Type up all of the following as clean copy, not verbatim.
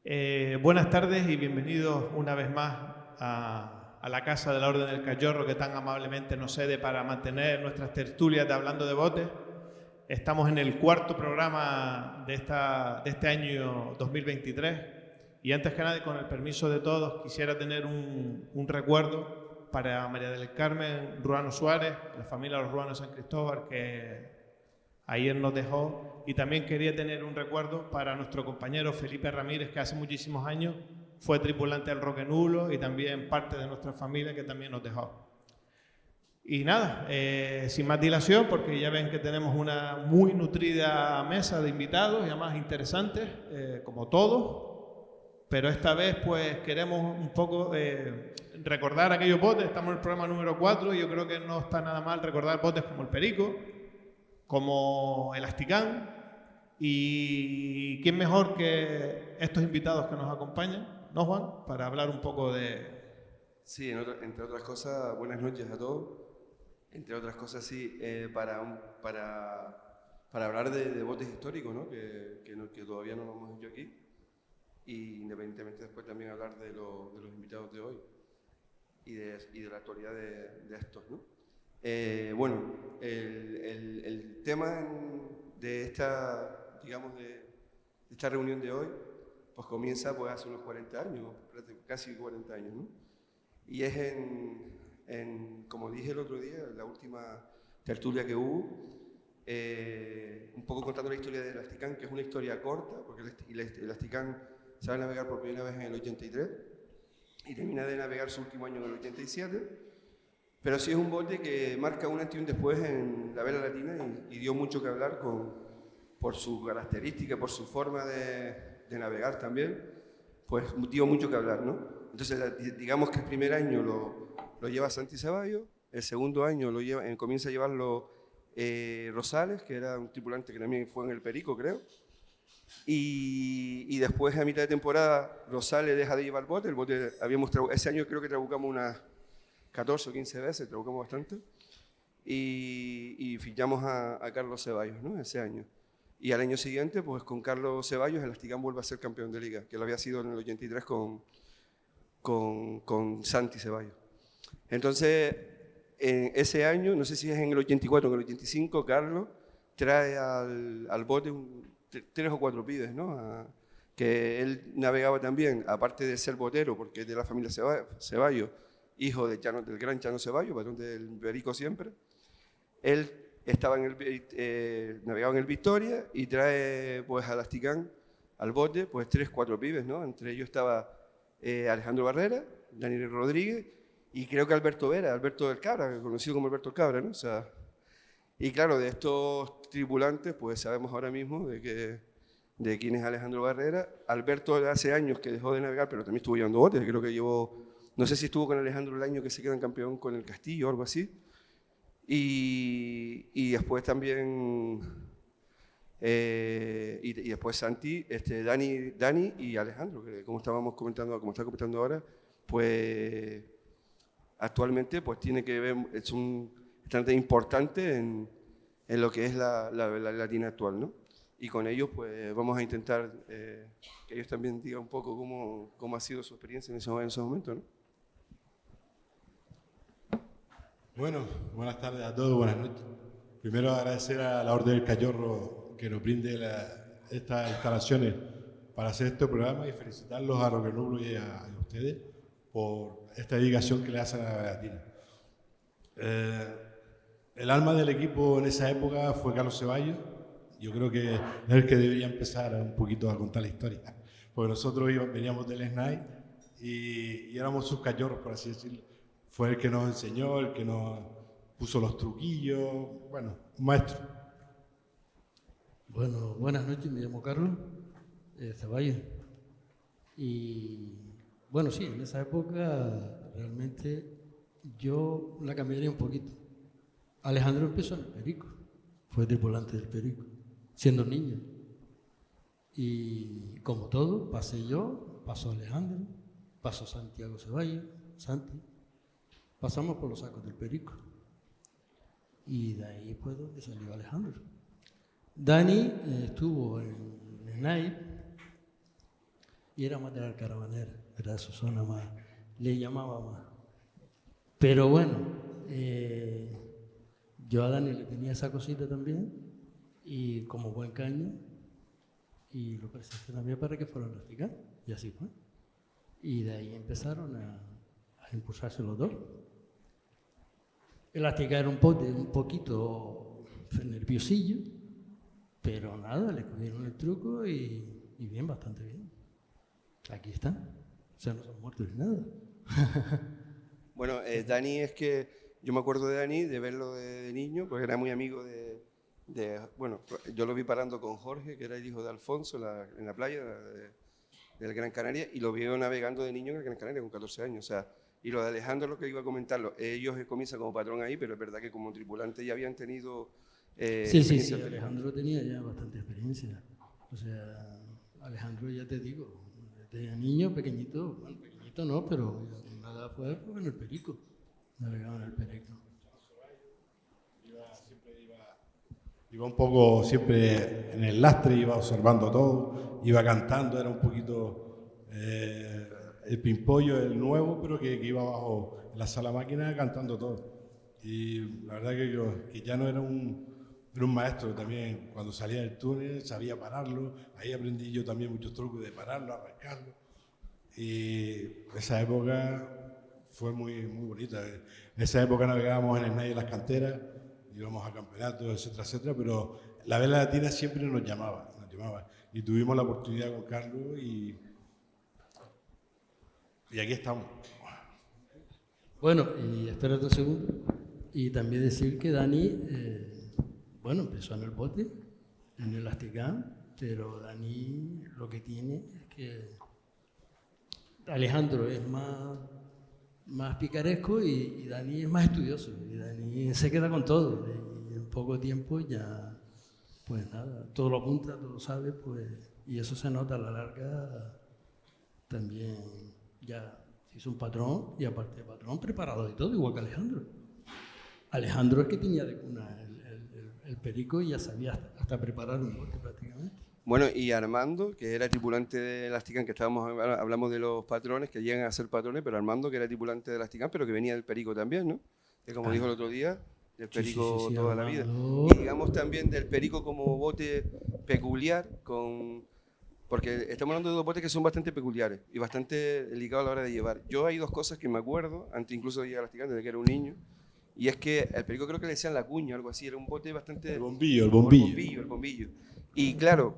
Buenas tardes y bienvenidos una vez más a la Casa de la Orden del Cachorro, que tan amablemente nos cede para mantener nuestras tertulias de Hablando de Botes. Estamos en el cuarto programa de este año 2023 y antes que nada, y con el permiso de todos, quisiera tener un recuerdo para María del Carmen Ruano Suárez, la familia de los Ruanos de San Cristóbal, que ayer nos dejó, y también quería tener un recuerdo para nuestro compañero Felipe Ramírez, que hace muchísimos años fue tripulante del Roque Nulo y también parte de nuestra familia, que también nos dejó. Y nada, sin más dilación, porque ya ven que tenemos una muy nutrida mesa de invitados y además interesantes, como todos, pero esta vez pues queremos un poco recordar aquellos botes. Estamos en el programa número 4 y yo creo que no está nada mal recordar botes como el Perico, como el Asticán, y quién mejor que estos invitados que nos acompañan, ¿no, Juan? Para hablar un poco de... Sí, entre otras cosas, buenas noches a todos. Entre otras cosas, sí, para hablar de botes históricos, ¿no? Que todavía no lo hemos hecho aquí. Y independientemente después también hablar de los invitados de hoy y de la actualidad de estos, ¿no? Bueno, el tema de esta, digamos, de esta reunión de hoy, pues comienza pues hace unos 40 años, casi 40 años, ¿no? Y es como dije el otro día, la última tertulia que hubo, un poco contando la historia del Asticán, que es una historia corta, porque el Asticán sabe navegar por primera vez en el 83 y termina de navegar su último año en el 87. Pero sí es un bote que marca un antes y un después en la vela latina y dio mucho que hablar por su característica, por su forma de navegar también, pues dio mucho que hablar, ¿no? Entonces, digamos que el primer año lo lleva Santi Ceballos, el segundo año comienza a llevarlo Rosales, que era un tripulante que también fue en el Perico, creo, y después a mitad de temporada Rosales deja de llevar el bote ese año creo que trabucamos unas 14 o 15 veces, trabucamos bastante, y fichamos a Carlos Ceballos, ¿no? Ese año. Y al año siguiente, pues con Carlos Ceballos, el Asticán vuelve a ser campeón de liga, que lo había sido en el 83 con Santi Ceballos. Entonces, en ese año, no sé si es en el 84 o en el 85, Carlos trae al bote 3 o 4 pibes, ¿no? Que él navegaba también, aparte de ser botero, porque es de la familia Ceballos, hijo del gran Chano Ceballos, patrón del Perico siempre. Él navegaba en el Victoria y trae pues al Asticán, al bote, pues 3 o 4 pibes, ¿no? Entre ellos estaba Alejandro Barrera, Daniel Rodríguez y creo que Alberto Vera, Alberto del Cabra, conocido como Alberto del Cabra, ¿no? O sea, y claro, de estos tripulantes, pues sabemos ahora mismo de quién es Alejandro Barrera. Alberto hace años que dejó de navegar, pero también estuvo llevando botes, creo que no sé si estuvo con Alejandro el año que se quedan campeón con el Castillo o algo así. Y después también, y después Santi, Dani y Alejandro, que como está comentando ahora, pues actualmente pues tiene que ver, es un bastante importante en lo que es la latina actual, ¿no? Y con ellos pues vamos a intentar que ellos también digan un poco cómo ha sido su experiencia en ese momento, ¿no? Bueno, buenas tardes a todos, buenas noches. Primero agradecer a la Orden del Cachorro que nos brinde estas instalaciones para hacer este programa y felicitarlos a Roque Nulo y a ustedes por esta dedicación que le hacen a la latina. El alma del equipo en esa época fue Carlos Ceballos. Yo creo que es el que debería empezar un poquito a contar la historia, porque nosotros veníamos del SNAI y éramos sus cachorros, por así decirlo. Fue el que nos enseñó, el que nos puso los truquillos, bueno, un maestro. Bueno, buenas noches, me llamo Carlos Ceballos. Y bueno, sí, en esa época realmente yo la cambiaría un poquito. Alejandro empezó en el Perico, fue tripulante del Perico, siendo niño. Y como todo, pasé yo, pasó Alejandro, pasó Santiago Ceballos, Santi. Pasamos por los sacos del Perico. Y de ahí fue donde salió Alejandro. Dani estuvo en SNAI y era más de la Caravanera, era su zona más, le llamaba más. Pero bueno, yo a Dani le tenía esa cosita también, y como buen caño, y lo presenté también para que fueran a practicar, y así fue. Y de ahí empezaron a impulsarse los dos. El practicar era un poquito nerviosillo, pero nada, le cogieron el truco y bien, bastante bien. Aquí está, o sea, no son muertos ni nada. Bueno, Dani, es que yo me acuerdo de Dani, de verlo de niño, porque era muy amigo bueno, yo lo vi parando con Jorge, que era el hijo de Alfonso, en la playa del Gran Canaria, y lo vi navegando de niño en el Gran Canaria con 14 años, o sea, y lo de Alejandro, lo que iba a comentarlo, ellos comienzan como patrón ahí, pero es verdad que como tripulante ya habían tenido... Sí, Alejandro tenía ya bastante experiencia, o sea, Alejandro, ya te digo, desde niño, pequeñito, bueno, pequeñito no, pero nada fue en el Perico, navegaba en el Perico. Iba un poco siempre en el lastre, iba observando todo, iba cantando, era un poquito el pimpollo, el nuevo, pero que iba abajo en la sala máquina cantando todo. Y la verdad que ya no era un maestro también, cuando salía del túnel sabía pararlo, ahí aprendí yo también muchos trucos de pararlo, arrancarlo. Y esa época fue muy, muy bonita. En esa época navegábamos en el Snai de las canteras, íbamos a campeonatos, etcétera, etcétera, pero la vela latina siempre nos llamaba. Y tuvimos la oportunidad con Carlos y aquí estamos. Bueno, y espérate un segundo. Y también decir que Dani, bueno, empezó en el bote, en el Asticam, pero Dani lo que tiene es que Alejandro es más picaresco y Dani es más estudioso. Y Dani se queda con todo. Y en poco tiempo ya, pues nada, todo lo apunta, todo lo sabe, pues, y eso se nota a la larga. También ya se hizo un patrón, y aparte de patrón, preparado y todo, igual que Alejandro. Alejandro es que tenía de cuna el Perico y ya sabía hasta preparar un bote prácticamente. Bueno, y Armando, que era tripulante de Asticam, que hablamos de los patrones, que llegan a ser patrones, pero Armando, que era tripulante de Asticam, pero que venía del Perico también, ¿no? Que como dijo el otro día, del Perico sí, toda Armando. la vida. Y digamos también del Perico como bote peculiar, porque estamos hablando de dos botes que son bastante peculiares y bastante delicados a la hora de llevar. Yo hay dos cosas que me acuerdo, antes incluso de llegar a Asticam, desde que era un niño, y es que el Perico creo que le decían la cuña, algo así, era un bote bastante... El bombillo. El bombillo. Y claro,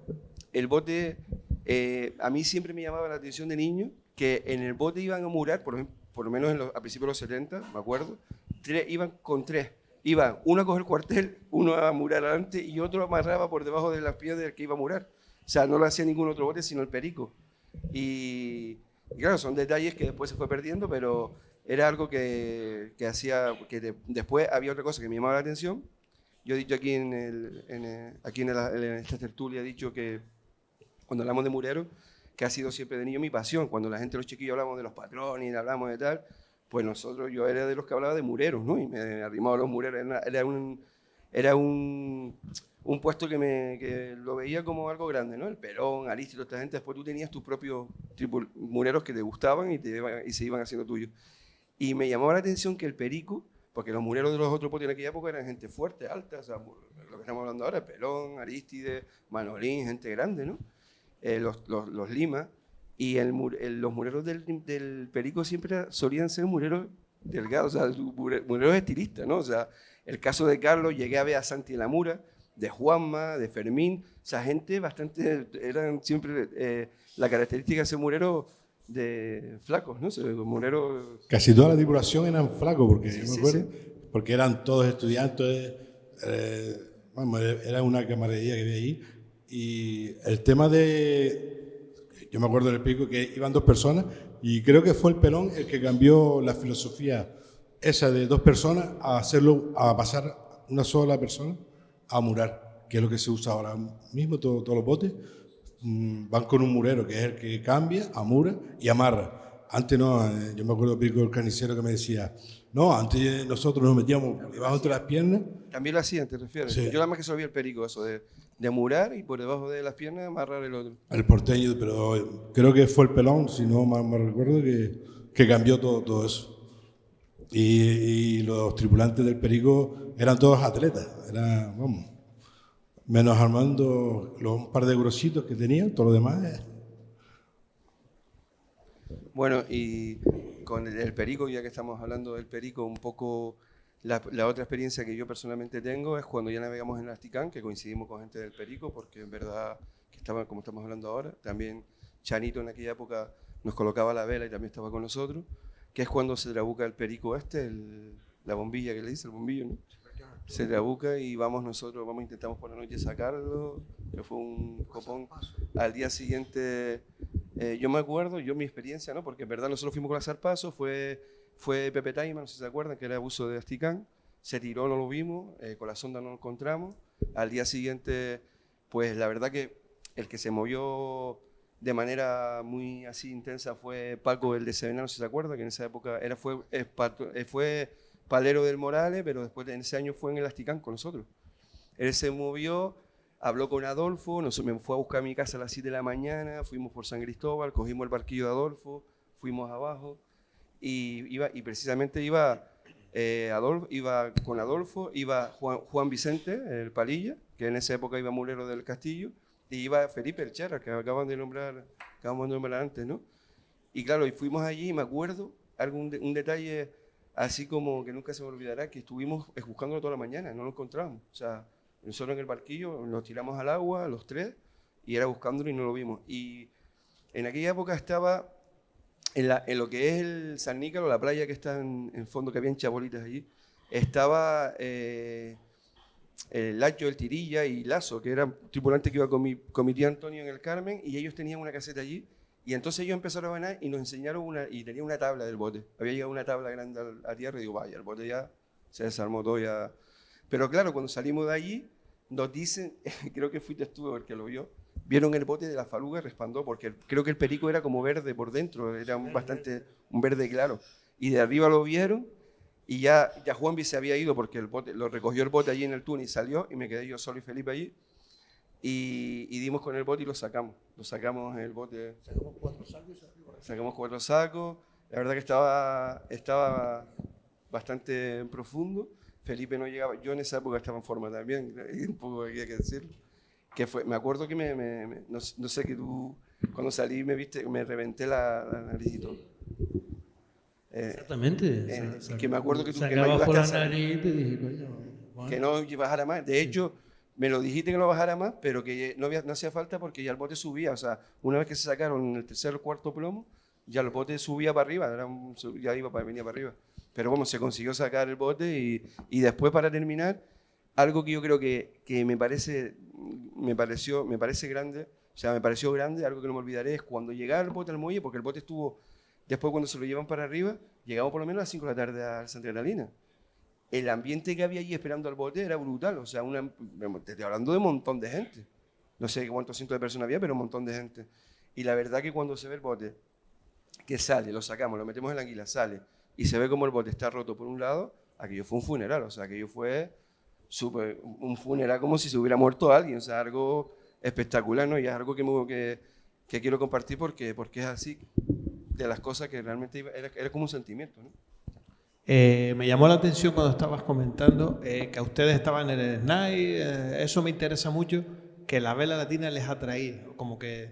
el bote, a mí siempre me llamaba la atención de niño que en el bote iban a murar, por lo menos a principios de los 70, me acuerdo, iban con tres. Iban uno a coger el cuartel, uno a murar adelante y otro amarraba por debajo de las piernas del que iba a murar. O sea, no lo hacía ningún otro bote sino el Perico. Y claro, son detalles que después se fue perdiendo, pero era algo que hacía, que después había otra cosa que me llamaba la atención. Yo he dicho aquí en esta tertulia, he dicho que cuando hablamos de mureros, que ha sido siempre de niño mi pasión. Cuando la gente, los chiquillos, hablamos de los patrones, hablamos de tal, pues yo era de los que hablaba de mureros, ¿no? Y me arrimaba a los mureros. Era un puesto que lo veía como algo grande, ¿no? El Perón, Arístides, esta gente. Después tú tenías tus propios mureros que te gustaban y se iban haciendo tuyos. Y me llamaba la atención que el Perico, porque los mureros de los otros botes en aquella época eran gente fuerte, alta, o sea, lo que estamos hablando ahora, Perón, Arístides, Manolín, gente grande, ¿no? Los Lima, y los mureros del Perico siempre solían ser mureros delgados, o sea, mureros estilistas, ¿no? O sea, el caso de Carlos, llegué a ver a Santi Lamura, de Juanma, de Fermín, o sea, gente bastante, eran siempre la característica de ser murero de flacos, ¿no? Mureros... Casi toda la tripulación eran flacos, porque yo me acuerdo, porque eran todos estudiantes, era una camaradería que había ahí. Y el tema yo me acuerdo del Perico que iban dos personas y creo que fue el Perón el que cambió la filosofía esa de dos personas a pasar una sola persona a murar, que es lo que se usa ahora mismo, todos los botes van con un murero, que es el que cambia, amura y amarra. Antes no, yo me acuerdo del Perico del Carnicero que me decía, No, antes nosotros nos metíamos debajo de las piernas. También lo hacían, ¿te refieres? Sí. Yo nada más que sabía el perico, eso de murar y por debajo de las piernas amarrar el otro. El porteño, pero creo que fue el pelón, si no mal me recuerdo, que cambió todo eso. Y los tripulantes del Perico eran todos atletas, vamos, menos Armando, un par de grositos que tenían, todo lo demás. Bueno, y con el perico, ya que estamos hablando del perico, un poco la otra experiencia que yo personalmente tengo es cuando ya navegamos en el Asticán, que coincidimos con gente del perico, porque en verdad, que estaba, como estamos hablando ahora, también Chanito en aquella época nos colocaba la vela y también estaba con nosotros, que es cuando se trabuca el perico la bombilla que le dice, el bombillo, ¿no? Se trabuca y nosotros intentamos por la noche sacarlo, que fue un copón. Al día siguiente, yo me acuerdo, mi experiencia, ¿no? Porque en verdad nosotros fuimos con la zarpazo, fue Pepe Taima, no sé si se acuerdan, que era abuso de Asticán, se tiró, no lo vimos, con la sonda no lo encontramos. Al día siguiente, pues la verdad que el que se movió de manera muy así intensa fue Paco, el de Sevena, no sé si se acuerda, que en esa época fue palero del Morales, pero después en ese año fue en el Asticán con nosotros. Él se movió, habló con Adolfo, me fue a buscar a mi casa a las 7 de la mañana, fuimos por San Cristóbal, cogimos el barquillo de Adolfo, fuimos abajo y precisamente iba con Adolfo, iba Juan Vicente, el Palilla, que en esa época iba mulero del Castillo, y iba Felipe el Chara, que acabamos de nombrar antes, ¿no? Y claro, y fuimos allí y me acuerdo un detalle así como que nunca se me olvidará, que estuvimos buscándolo toda la mañana, no lo encontramos. O sea, nosotros en el barquillo nos tiramos al agua, los tres, y era buscándolo y no lo vimos. Y en aquella época estaba en lo que es el San Nícalo, la playa que está en fondo, que había chabolitas allí, estaba el Lacho, el Tirilla y Lazo, que era tripulante que iba con mi tío Antonio en el Carmen, y ellos tenían una caseta allí. Y entonces ellos empezaron a ganar y nos enseñaron y tenía una tabla del bote. Había llegado una tabla grande a tierra y digo, vaya, el bote ya se desarmó todo ya. Pero claro, cuando salimos de allí, nos dicen, creo que fuiste tú el que lo vio, vieron el bote de la Faluga y resplandó, porque creo que el perico era como verde por dentro, era un verde claro. Y de arriba lo vieron y ya Juanvi se había ido porque el bote, lo recogió el bote allí en el túnel y salió y me quedé yo solo y Felipe allí. Y dimos con el bote y lo sacamos. Lo sacamos en el bote. Sacamos 4 sacos. La verdad que estaba bastante profundo. Felipe no llegaba. Yo en esa época estaba en forma también. Un poco había que decirlo. Me acuerdo que no sé, que tú, cuando salí me viste, me reventé la nariz y todo. Exactamente. Que me acuerdo que tú que no ayudaste a salir y te dije, coño, bueno. Que no bajara más. De hecho, me lo dijiste que no bajara más, pero que no hacía falta porque ya el bote subía. O sea, una vez que se sacaron el tercer o cuarto plomo, ya el bote subía para arriba, venía para arriba. Pero bueno, se consiguió sacar el bote y después, para terminar, algo que yo creo que me parece grande, o sea, me pareció grande, algo que no me olvidaré, es cuando llegaba el bote al muelle, porque el bote estuvo, después cuando se lo llevan para arriba, llegamos por lo menos a las 5 de la tarde a Santa Catalina. El ambiente que había allí esperando al bote era brutal, o sea, te estoy hablando de un montón de gente. No sé cuántos cientos de personas había, pero un montón de gente. Y la verdad que cuando se ve el bote, que sale, lo sacamos, lo metemos en la anguila, sale, y se ve como el bote está roto por un lado, aquello fue un funeral, o sea, aquello fue un funeral como si se hubiera muerto alguien, o sea, algo espectacular, ¿no? Y es algo que quiero compartir porque es así, de las cosas que realmente era como un sentimiento, ¿no? Me llamó la atención cuando estabas comentando que a ustedes estaban en el SNAI, eso me interesa mucho, que la vela latina les atraía, como que,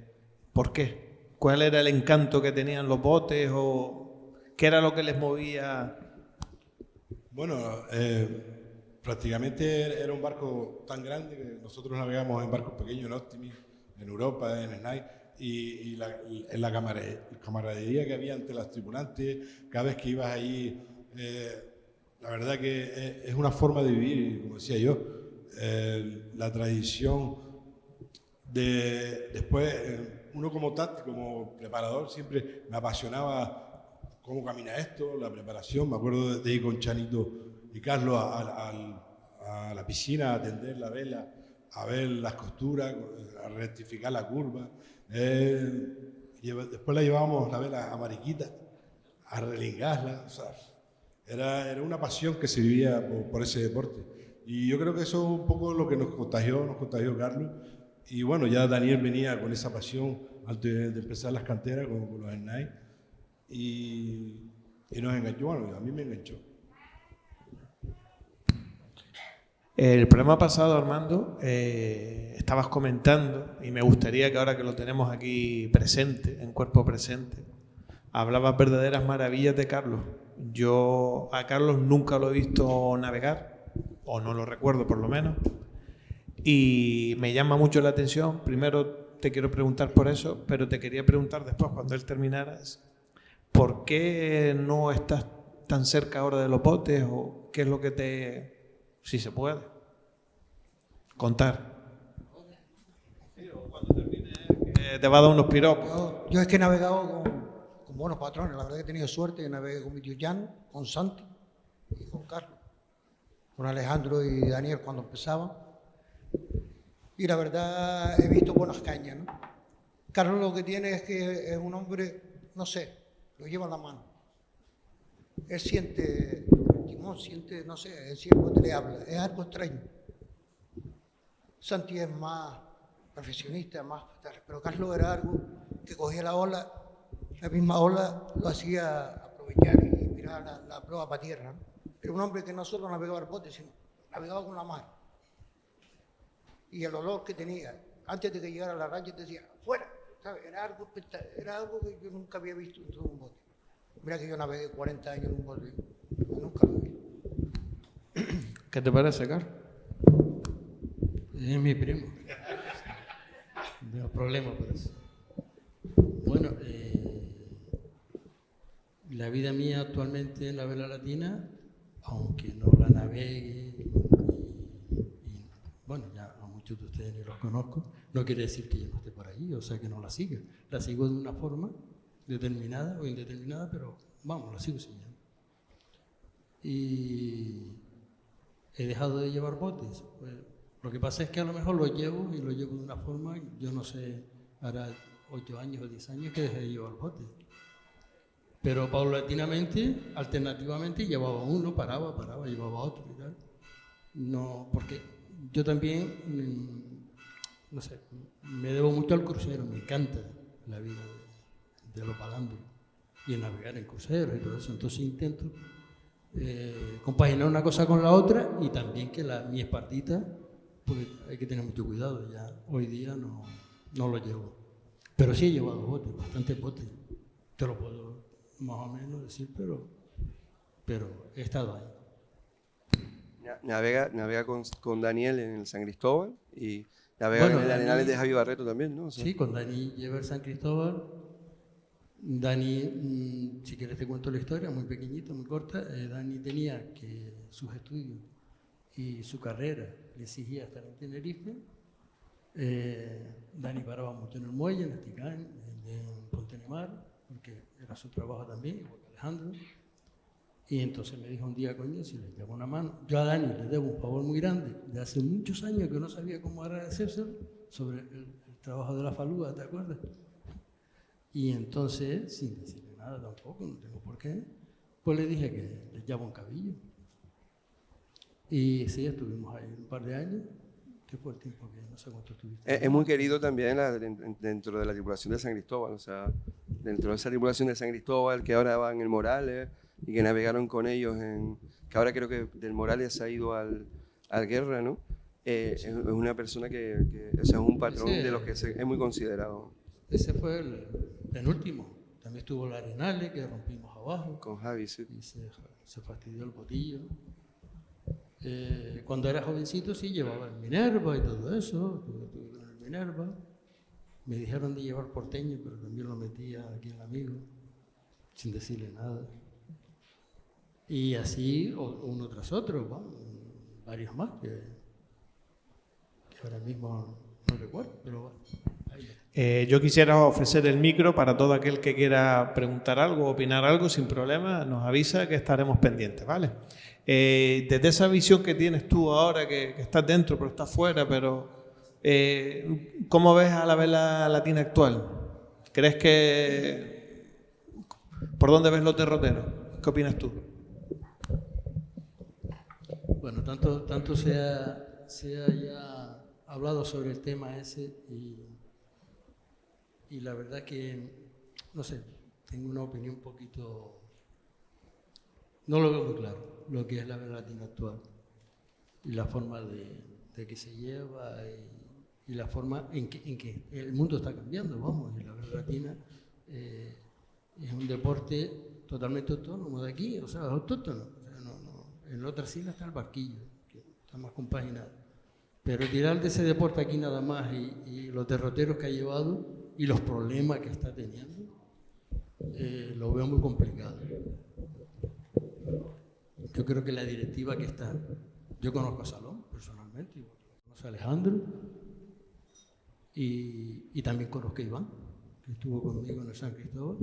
¿por qué? ¿Cuál era el encanto que tenían los botes o qué era lo que les movía? Bueno, prácticamente era un barco tan grande que nosotros navegamos en barcos pequeños en Optimis, en Europa, en SNAI, y la camaradería que había entre las tripulantes, cada vez que ibas allí, la verdad que es una forma de vivir, como decía yo, la tradición después, uno como táctico, como preparador, siempre me apasionaba cómo camina esto, la preparación. Me acuerdo de ir con Chanito y Carlos a la piscina a tender la vela, a ver las costuras, a rectificar la curva. Después la llevábamos la vela a Mariquita, a relingarla. O sea, Era una pasión que se vivía por ese deporte. Y yo creo que eso es un poco lo que nos contagió Carlos. Y bueno, ya Daniel venía con esa pasión antes de empezar las canteras con los Snipes. Y nos enganchó, bueno, a mí me enganchó. El programa pasado, Armando, estabas comentando, y me gustaría que ahora que lo tenemos aquí presente, en cuerpo presente, hablabas verdaderas maravillas de Carlos. Yo a Carlos nunca lo he visto navegar, o no lo recuerdo por lo menos, y me llama mucho la atención. Primero te quiero preguntar por eso, pero te quería preguntar después, cuando él terminara, ¿por qué no estás tan cerca ahora de los botes? ¿O qué es lo que te... si se puede contar? Cuando termine, te va a dar unos piropos. Yo es que he navegado con buenos patrones, la verdad que he tenido suerte, que navegué con mi tío Jan, con Santi y con Carlos, con Alejandro y Daniel cuando empezaban. Y la verdad he visto buenas cañas, ¿no? Carlos lo que tiene es que es un hombre, no sé, lo lleva en la mano. Él siente el timón, siente, no sé, el cielo te le habla, es algo extraño. Santi es más profesionista, pero Carlos era algo que cogía la ola, la misma ola lo hacía aprovechar y mirar la proa para tierra, ¿no? Era un hombre que no solo navegaba el bote, sino navegaba con la mar. Y el olor que tenía, antes de que llegara a la raya, te decía, ¡fuera! ¿Sabes? Era algo que yo nunca había visto en todo un bote. Mira que yo navegué 40 años en un bote, nunca lo vi. ¿Qué te parece, Carlos? Es mi primo. No tengo problema por eso. Bueno, la vida mía actualmente en la vela latina, aunque no la navegue, y bueno, ya a muchos de ustedes ni los conozco, no quiere decir que yo no esté por ahí, o sea que no la siga. La sigo de una forma determinada o indeterminada, pero vamos, la sigo siguiendo. Y he dejado de llevar botes. Pues, lo que pasa es que a lo mejor lo llevo de una forma, yo no sé, hará 8 años o 10 años que dejé de llevar botes. Pero paulatinamente, alternativamente, llevaba uno, paraba, llevaba otro y tal. No, porque yo también, no sé, me debo mucho al crucero, me encanta la vida de los palámbulos y en navegar en cruceros y todo eso. Entonces intento compaginar una cosa con la otra y también que mi espardita, pues hay que tener mucho cuidado, ya hoy día no lo llevo. Pero sí he llevado botes, bastantes botes, te lo puedo más o menos decir, pero he estado ahí. Navega con Daniel en el San Cristóbal y navega en el Arenales de Javi Barreto también, ¿no? O sea, sí, con Dani lleva el San Cristóbal. Dani, si quieres te cuento la historia, muy pequeñita, muy corta. Dani tenía que sus estudios y su carrera le exigía estar en Tenerife. Dani paraba mucho en el muelle, en Esticán, en Pontenemar, porque era su trabajo también, igual que Alejandro. Y entonces me dijo un día, coño, si le llevo una mano. Yo a Dani le debo un favor muy grande, de hace muchos años que no sabía cómo agradecérselo, sobre el trabajo de la falúa, ¿te acuerdas? Y entonces, sin decirle nada tampoco, no tengo por qué, pues le dije que le llevo un cabillo. Y sí, estuvimos ahí un par de años. ¿Qué fue el tiempo que no sé cuánto estuviste? es muy querido también dentro de la tripulación de San Cristóbal, o sea, dentro de esa tripulación de San Cristóbal que ahora va en el Morales y que navegaron con ellos, que ahora creo que del Morales se ha ido al Guerra, ¿no? Es una persona que o sea, es un patrón de los que es muy considerado. Ese fue el penúltimo. También estuvo el Arenales, que rompimos abajo. Con Javi, sí. Y se fastidió el botillo. Cuando era jovencito sí llevaba el Minerva y todo eso. Estuve con el Minerva. Me dijeron de llevar porteño, pero también lo metía aquí el amigo, sin decirle nada. Y así, uno tras otro, bueno, varios más que ahora mismo no recuerdo, pero bueno. Yo quisiera ofrecer el micro para todo aquel que quiera preguntar algo, opinar algo, sin problema, nos avisa que estaremos pendientes, ¿vale? Desde esa visión que tienes tú ahora, que estás dentro pero estás fuera, pero ¿cómo ves a la vela latina actual? ¿Crees que... ¿Por dónde ves los derroteros? ¿Qué opinas tú? Bueno, tanto se ha ya hablado sobre el tema ese y la verdad que, no sé, tengo una opinión un poquito... No lo veo muy claro, lo que es la Vela Latina actual y la forma de que se lleva y la forma en que el mundo está cambiando, vamos, y la Vela Latina es un deporte totalmente autónomo de aquí, o sea, autóctono. O sea, en la otra isla está el barquillo, que está más compaginado. Pero tirar de ese deporte aquí nada más y los derroteros que ha llevado y los problemas que está teniendo, lo veo muy complicado. Yo creo que la directiva que está, yo conozco a Salón personalmente, conozco a Alejandro y también conozco a Iván, que estuvo conmigo en el San Cristóbal,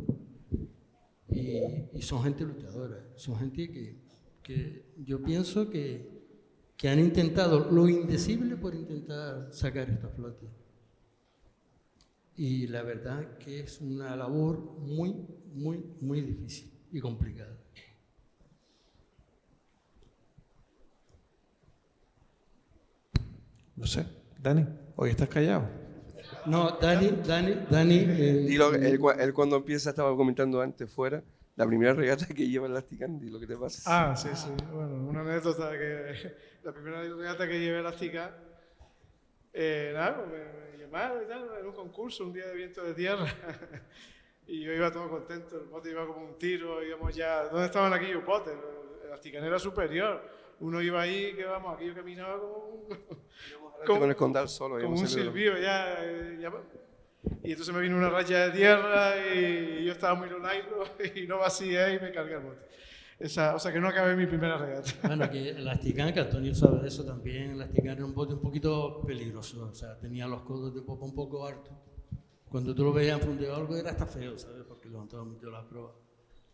y son gente luchadora, son gente que yo pienso que han intentado lo indecible por intentar sacar esta flota. Y la verdad que es una labor muy, muy, muy difícil y complicada. No sé, Dani, hoy estás callado. No, Dani. Dilo, él cuando empieza, estaba comentando antes fuera, la primera regata que lleva el Asticán, di lo que te pasa. Ah, sí. Bueno, una anécdota que la primera regata que llevé elástica, nada, pues me llamaron y tal, en un concurso, un día de viento de tierra. Y yo iba todo contento, el bote iba como un tiro, íbamos ya. ¿Dónde estaban aquellos botes? El Asticán era superior. Uno iba ahí, que vamos, aquí yo caminaba como con el condal solo. como un silbido ya. Y entonces me vino una raya de tierra y yo estaba muy lunairo y no vacié y me cargué el bote. O sea que no acabé mi primera regata. Bueno, que el Asticán, que Antonio sabe de eso también, el Asticán era un bote un poquito peligroso, o sea, tenía los codos de popa un poco hartos. Cuando tú lo veías fondeado algo era hasta feo, ¿sabes? Porque levantaba mucho las proas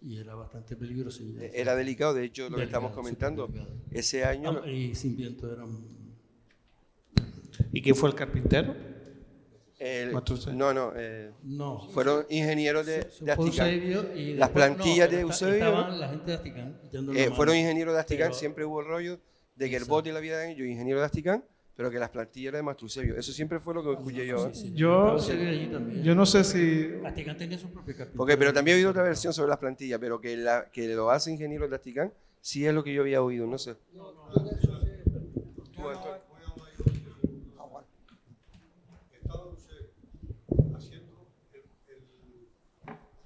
y era bastante peligroso. Era delicado, de hecho, lo que estamos comentando, ese año... Y sin viento era... ¿Y quién fue el carpintero? No. Fueron ingenieros de Fue Asticán. Eusebio y Las después- plantillas no, de Eusebio, Estaban la gente de Asticán. echándole la fueron mano. ingenieros de Asticán, Pero- siempre hubo el rollo de que el Exacto. bote la había hecho ingeniero de Asticán, pero que las plantillas eran de Mastrusevio. Eso siempre fue lo que escuché yo. ¿eh? Sí, sí. Yo- Eusebio allí también. Yo no sé si... Asticán tenía su propio carpintero. Porque, pero también he oído otra versión sobre las plantillas, pero que lo hace ingeniero de Asticán, sí es lo que yo había oído, no sé. Tú, Antonio. Estaba usted haciendo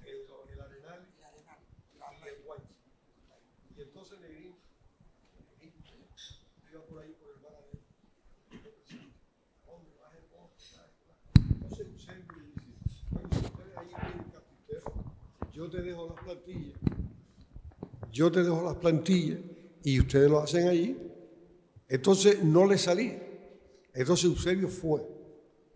el arenal y el guay. Y entonces Negrín iba por ahí por el bar adentro. Hombre, baje el ojo. Entonces Eusebio dice, bueno, si ustedes ahí tienen carpintero, yo te dejo las plantillas y ustedes lo hacen allí. Entonces no le salí. Entonces Eusebio fue,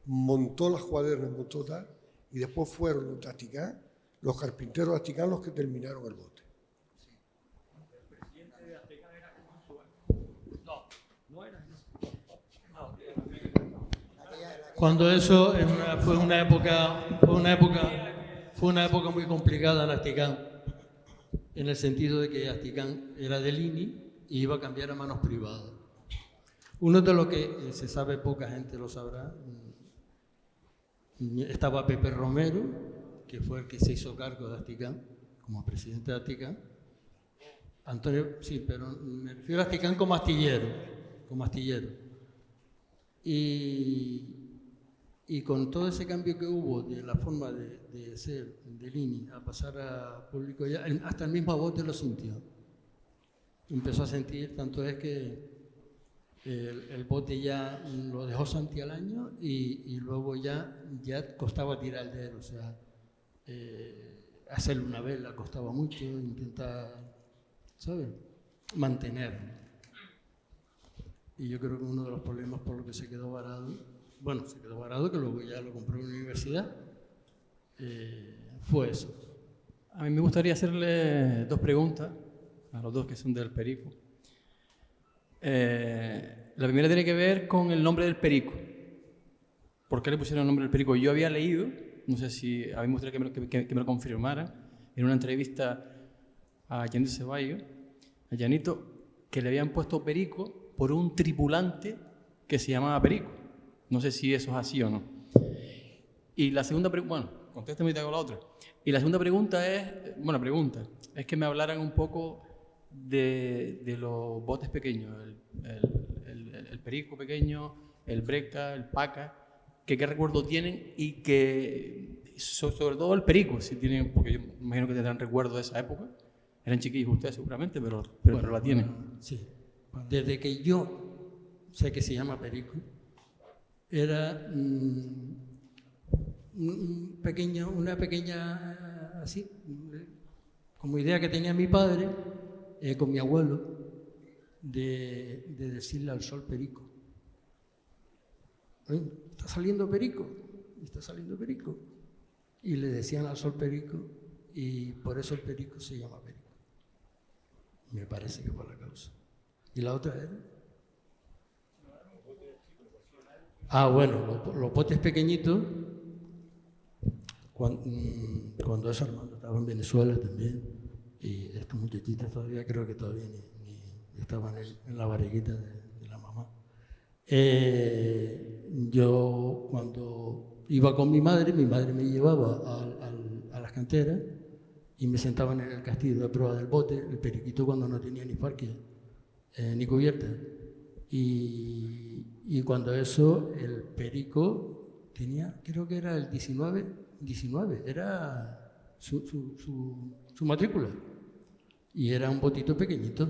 montó las cuadernas, montó tal, y después fueron los de Asticán, los carpinteros de Asticán los que terminaron el bote. Cuando eso fue una época muy complicada en Asticán, en el sentido de que Asticán era del INI y iba a cambiar a manos privadas. Uno de lo que se sabe, poca gente lo sabrá, estaba Pepe Romero, que fue el que se hizo cargo de Asticán, como presidente de Asticán. Antonio, sí, pero me refiero a Asticán como astillero. Y con todo ese cambio que hubo de la forma de ser del INI a pasar a público, ya, hasta el mismo bote lo sintió. Empezó a sentir, tanto es que el bote ya lo dejó Santi al año y luego ya costaba tirar de él, o sea, hacerle una vela costaba mucho, intentar, ¿sabes?, mantenerlo. Y yo creo que uno de los problemas por lo que se quedó varado, que luego ya lo compró en la universidad, fue eso. A mí me gustaría hacerle dos preguntas a los dos que son del Perico. La primera tiene que ver con el nombre del Perico. ¿Por qué le pusieron el nombre del Perico? Yo había leído, no sé si a mí me gustaría que me lo confirmara, en una entrevista a Llanito Ceballos, a Llanito, que le habían puesto Perico por un tripulante que se llamaba Perico. No sé si eso es así o no. Y la segunda pregunta, bueno, contéstame y te hago la otra. Y la segunda pregunta es que me hablaran un poco de los botes pequeños, el Perico pequeño, el Breca, el Paca, que qué recuerdo tienen y que, sobre todo el Perico, si tienen, porque yo imagino que tendrán recuerdo de esa época. Eran chiquillos ustedes seguramente, pero la tienen. Sí. Desde que yo sé que se llama Perico, era una pequeña, así, como idea que tenía mi padre con mi abuelo, de decirle al sol Perico. ¿Está saliendo Perico? ¿Está saliendo Perico? Y le decían al sol Perico, y por eso el Perico se llama Perico. Me parece que por la causa. ¿Y la otra era? Bueno, los botes pequeñitos, cuando eso Armando estaba en Venezuela también, y estos muchachitos todavía, creo que todavía ni estaban en la barriguita de la mamá. Yo cuando iba con mi madre me llevaba a las canteras y me sentaban en el castillo de prueba del bote, el periquito cuando no tenía ni parque, ni cubierta. Y cuando eso, el perico tenía, creo que era el 19, era su matrícula. Y era un botito pequeñito,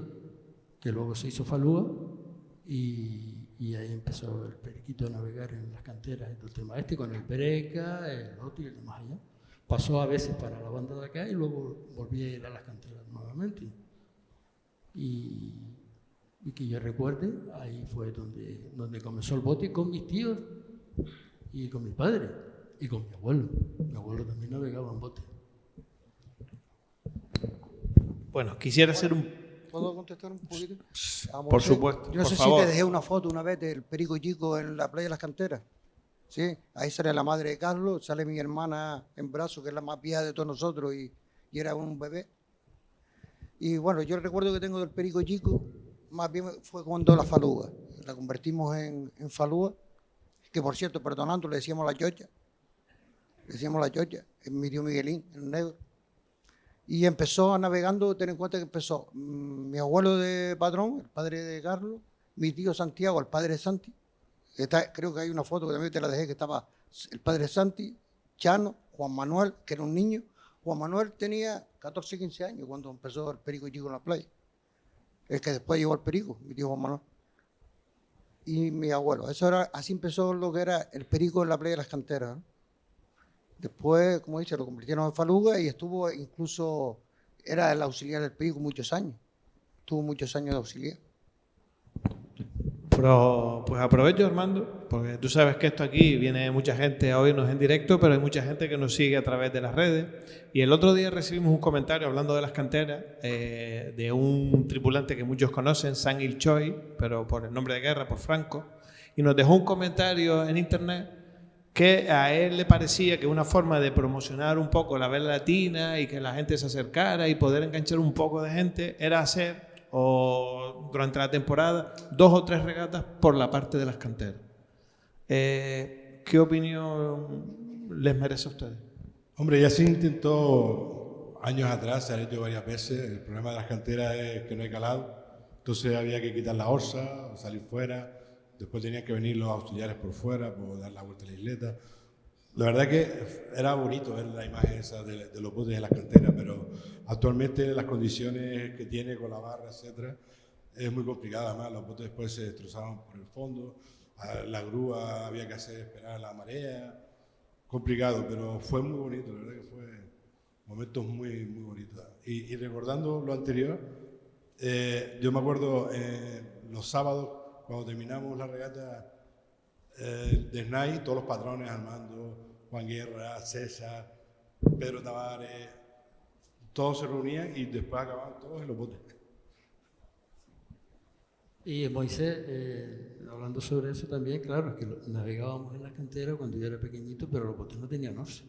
que luego se hizo falúa y ahí empezó el periquito a navegar en las canteras y todo el tema este, con el Breca, el otro y el demás allá. Pasó a veces para la banda de acá y luego volví a ir a las canteras nuevamente. Y que yo recuerde, ahí fue donde comenzó el bote con mis tíos y con mi padre y con mi abuelo. Mi abuelo también navegaba en bote. Bueno, quisiera hacer un... ¿Puedo contestar un poquito? Por supuesto, Yo no sé por favor. si te dejé una foto una vez del Perico Chico en la playa de las Canteras. Sí, ahí sale la madre de Carlos, sale mi hermana en brazos, que es la más vieja de todos nosotros, y era un bebé. Y bueno, yo el recuerdo que tengo del Perico Chico, más bien fue cuando la falúa. La convertimos en falúa, que por cierto, perdonando, le decíamos la chocha. Le decíamos la chocha, es mi tío Miguelín, el negro. Y empezó navegando, ten en cuenta que empezó mi abuelo de Padrón, el padre de Carlos, mi tío Santiago, el padre de Santi. Creo que hay una foto que también te la dejé, que estaba el padre Santi, Chano, Juan Manuel, que era un niño. Juan Manuel tenía 14, 15 años cuando empezó el Perico Chico en la playa. El que después llevó el Perico, mi tío Juan Manuel. Y mi abuelo. Así empezó lo que era el Perico en la playa de las Canteras, ¿no? Después, como dice, lo convirtieron en faluga y estuvo incluso, era el auxiliar del Perico muchos años. Tuvo muchos años de auxiliar. Pero, pues aprovecho, Armando, porque tú sabes que esto aquí viene mucha gente a oírnos en directo, pero hay mucha gente que nos sigue a través de las redes. Y el otro día recibimos un comentario hablando de las canteras de un tripulante que muchos conocen, San Il Choi, pero por el nombre de guerra, por Franco, y nos dejó un comentario en internet que a él le parecía que una forma de promocionar un poco la vela latina y que la gente se acercara y poder enganchar un poco de gente era hacer, o durante la temporada, 2 o 3 regatas por la parte de las canteras. ¿Qué opinión les merece a ustedes? Hombre, ya se intentó años atrás, se ha hecho varias veces. El problema de las canteras es que no hay calado, entonces había que quitar la orza, salir fuera, después tenían que venir los auxiliares por fuera, por dar la vuelta a la isleta. La verdad que era bonito ver la imagen esa de los botes de las canteras, pero actualmente las condiciones que tiene con la barra, etcétera, es muy complicado. Además, los botes después se destrozaban por el fondo, la grúa había que hacer esperar a la marea, complicado, pero fue muy bonito, la verdad que fue momentos muy, muy bonitos. Y recordando lo anterior, yo me acuerdo los sábados, cuando terminamos la regata de SNAI, todos los patrones, Armando, Juan Guerra, César, Pedro Tavares, todos se reunían y después acababan todos en los botes. Y Moisés, hablando sobre eso también, claro, es que navegábamos en las canteras cuando yo era pequeñito, pero los botes no tenían orza.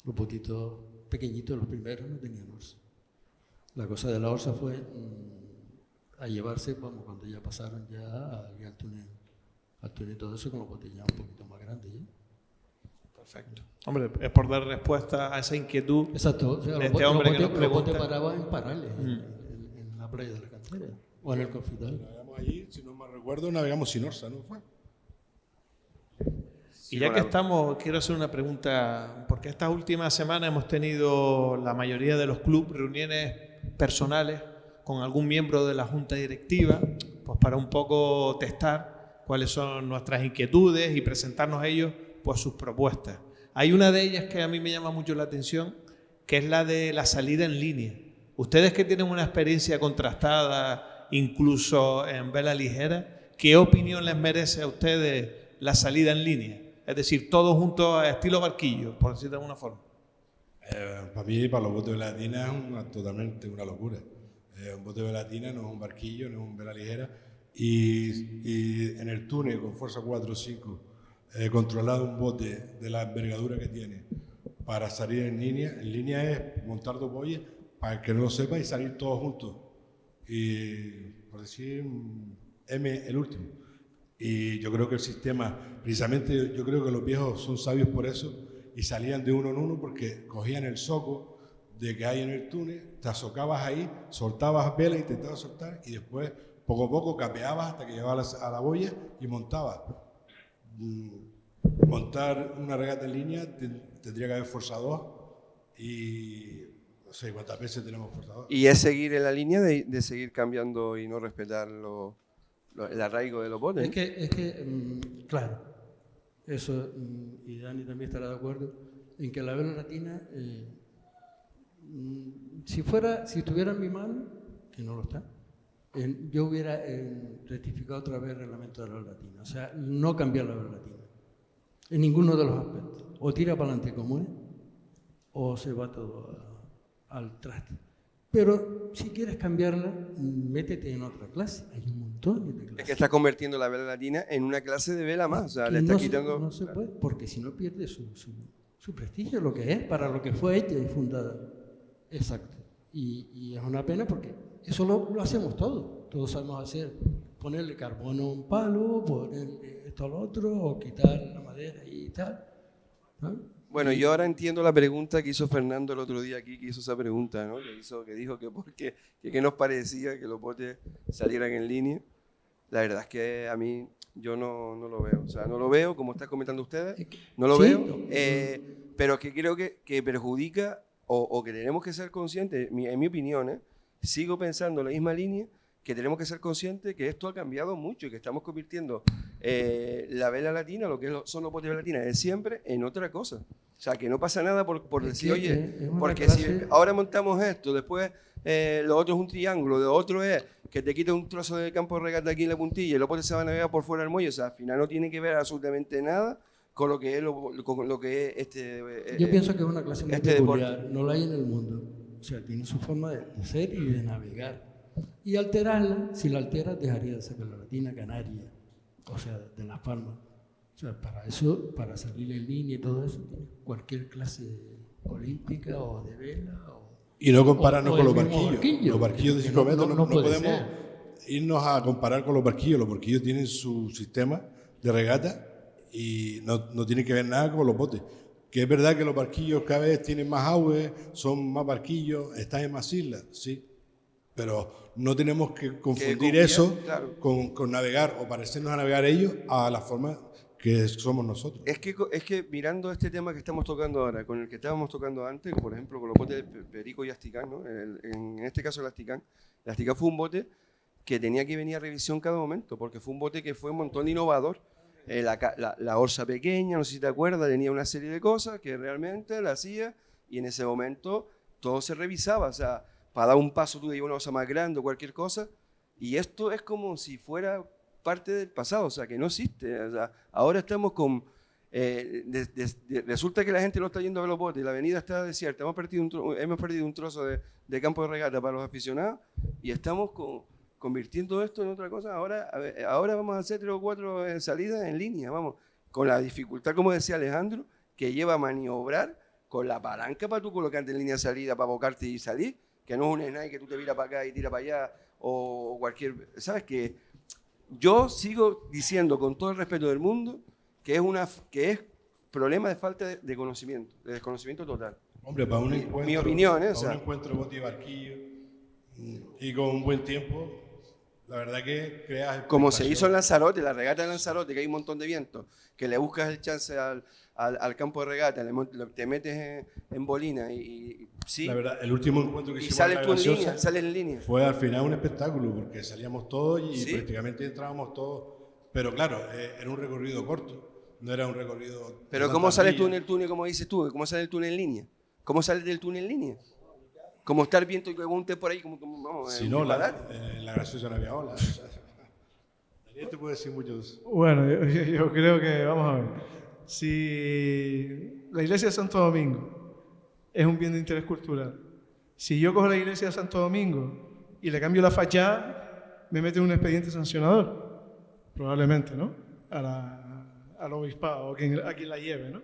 Los botitos pequeñitos, los primeros, no tenían orza. La cosa de la orza fue a llevarse, vamos, cuando ya pasaron ya al túnel y todo eso, con los botes ya un poquito más grandes. ¿Ya? Perfecto. Hombre, es por dar respuesta a esa inquietud. Exacto. O sea, de este hombre que nos los pregunta. botes paraban en Parales, en la playa de la Cantera, o en el Confital. Navegamos allí, si no me recuerdo, navegamos sin Orsa, ¿no fue? Y ya que estamos, quiero hacer una pregunta, porque estas últimas semanas hemos tenido la mayoría de los clubes reuniones personales con algún miembro de la junta directiva, pues para un poco testar cuáles son nuestras inquietudes y presentarnos a ellos pues sus propuestas. Hay una de ellas que a mí me llama mucho la atención, que es la de la salida en línea. Ustedes que tienen una experiencia contrastada, incluso en vela ligera, ¿qué opinión les merece a ustedes la salida en línea? Es decir, todos juntos a estilo barquillo, por decirlo de alguna forma. Para mí, para los botes de velatina, es totalmente una locura. Un bote de velatina no es un barquillo, no es un vela ligera. Y en el túnel con fuerza 4 o 5, controlado un bote de la envergadura que tiene para salir en línea es montar dos boyas, para el que no lo sepa, y salir todos juntos. Y, por decir, M el último. Y yo creo que el sistema, precisamente yo creo que los viejos son sabios por eso, y salían de uno en uno porque cogían el soco de que hay en el túnel, te asocabas ahí, soltabas vela, intentabas soltar, y después poco a poco capeabas hasta que llegabas a la boya y montabas. Montar una regata en línea tendría que haber Forza 2 y no sé cuántas veces tenemos Forza 2. Y es seguir en la línea de seguir cambiando y no respetar el arraigo de los botes. Es que claro, eso, y Dani también estará de acuerdo, en que la vela latina, si estuviera en mi mano, que no lo está, yo hubiera rectificado otra vez el reglamento de la vela latina. O sea, no cambiar la vela latina, en ninguno de los aspectos. O tira para adelante como es, o se va todo al traste. Pero si quieres cambiarla, métete en otra clase. Hay un montón de clases. Es que estás convirtiendo la vela latina en una clase de vela más. O sea, le estás quitando... No se puede, porque si no pierde su prestigio, lo que es, para lo que fue hecha y fundada. Exacto. Y es una pena porque eso lo hacemos todos. Todos sabemos hacer, ponerle carbono a un palo, ponerle esto al otro, o quitar la madera y tal. ¿No? Bueno, yo ahora entiendo la pregunta que hizo Fernando el otro día aquí, que hizo esa pregunta, ¿no? Que dijo que qué nos parecía que los botes salieran en línea. La verdad es que a mí yo no lo veo. O sea, no lo veo, como están comentando ustedes, no lo veo. Pero que creo que perjudica o que tenemos que ser conscientes, en mi opinión, sigo pensando en la misma línea, que tenemos que ser conscientes que esto ha cambiado mucho y que estamos convirtiendo la vela latina, lo que son los botes de vela latina de siempre, en otra cosa. O sea, que no pasa nada por decir, oye, porque si ahora montamos esto, después lo otro es un triángulo, lo otro es que te quita un trozo de campo de regata aquí en la puntilla y los botes se van a navegar por fuera del muelle. O sea, al final no tiene que ver absolutamente nada con lo que es este yo pienso que es una clase muy peculiar, deporte. No la hay en el mundo. O sea, tiene su forma de ser y de navegar. Y alterarla, si la alteras, dejaría de ser vela latina canaria, o sea, de Las Palmas. O sea, para eso, para salir en línea y todo eso, cualquier clase olímpica o de vela. Y no compararnos o con los barquillo. barquillos. Los barquillos de 5 metros no puede podemos ser. irnos a comparar con los barquillos. Los barquillos tienen su sistema de regata y no tiene que ver nada con los botes. Que es verdad que los barquillos cada vez tienen más agua, son más barquillos, están en más islas, sí. Pero no tenemos que confundir eso claro, con navegar o parecernos a navegar ellos a la forma que somos nosotros. Es que mirando este tema que estamos tocando ahora, con el que estábamos tocando antes, por ejemplo, con los botes de Perico y Asticán, ¿no? En este caso el Asticán fue un bote que tenía que venir a revisión cada momento, porque fue un bote que fue un montón de innovador. La orza pequeña, no sé si te acuerdas, tenía una serie de cosas que realmente la hacía y en ese momento todo se revisaba. O sea, para dar un paso tú llevas una orza más grande o cualquier cosa, y esto es como si fuera parte del pasado, o sea, que no existe. O sea, ahora estamos con... resulta que la gente no está yendo a ver los botes, la avenida está desierta, hemos perdido un trozo de campo de regata para los aficionados y estamos convirtiendo esto en otra cosa. Ahora vamos a hacer 3 o 4 salidas en línea, vamos, con la dificultad, como decía Alejandro, que lleva a maniobrar con la palanca para tú colocarte en línea de salida, para abocarte y salir. que no es un snipe que tú te viras para acá y tiras para allá, o cualquier... ¿Sabes qué? Yo sigo diciendo con todo el respeto del mundo que es problema de falta de conocimiento, de desconocimiento total. Hombre, para un encuentro, mi opinión, para o sea, un encuentro bote y barquillo y con un buen tiempo, la verdad que creas como se hizo en expectación. Lanzarote, la regata de Lanzarote, que hay un montón de viento, que le buscas el chance al campo de regata, te metes en bolina y sí, La verdad, el último encuentro que y hicimos sales en tú la en línea, Graciosa sales en línea. fue al final un espectáculo, porque salíamos todos y Sí. prácticamente entrábamos todos. Pero claro, era un recorrido corto, no era un recorrido... Pero de ¿cómo tantas sales tú en millas. el túnel, como dices tú? ¿Cómo sales el túnel en línea? ¿Cómo sales del túnel en línea? Como estar viendo y pregunte por ahí, como vamos, Si un no, disparar. en la Graciosa no había ola. O sea, Daniel te puede decir muchos... Bueno, yo creo que, vamos a ver, si la iglesia de Santo Domingo es un bien de interés cultural, si yo cojo la iglesia de Santo Domingo y le cambio la fachada, me meten un expediente sancionador, probablemente, ¿no? Al obispado o a quien la lleve, ¿no?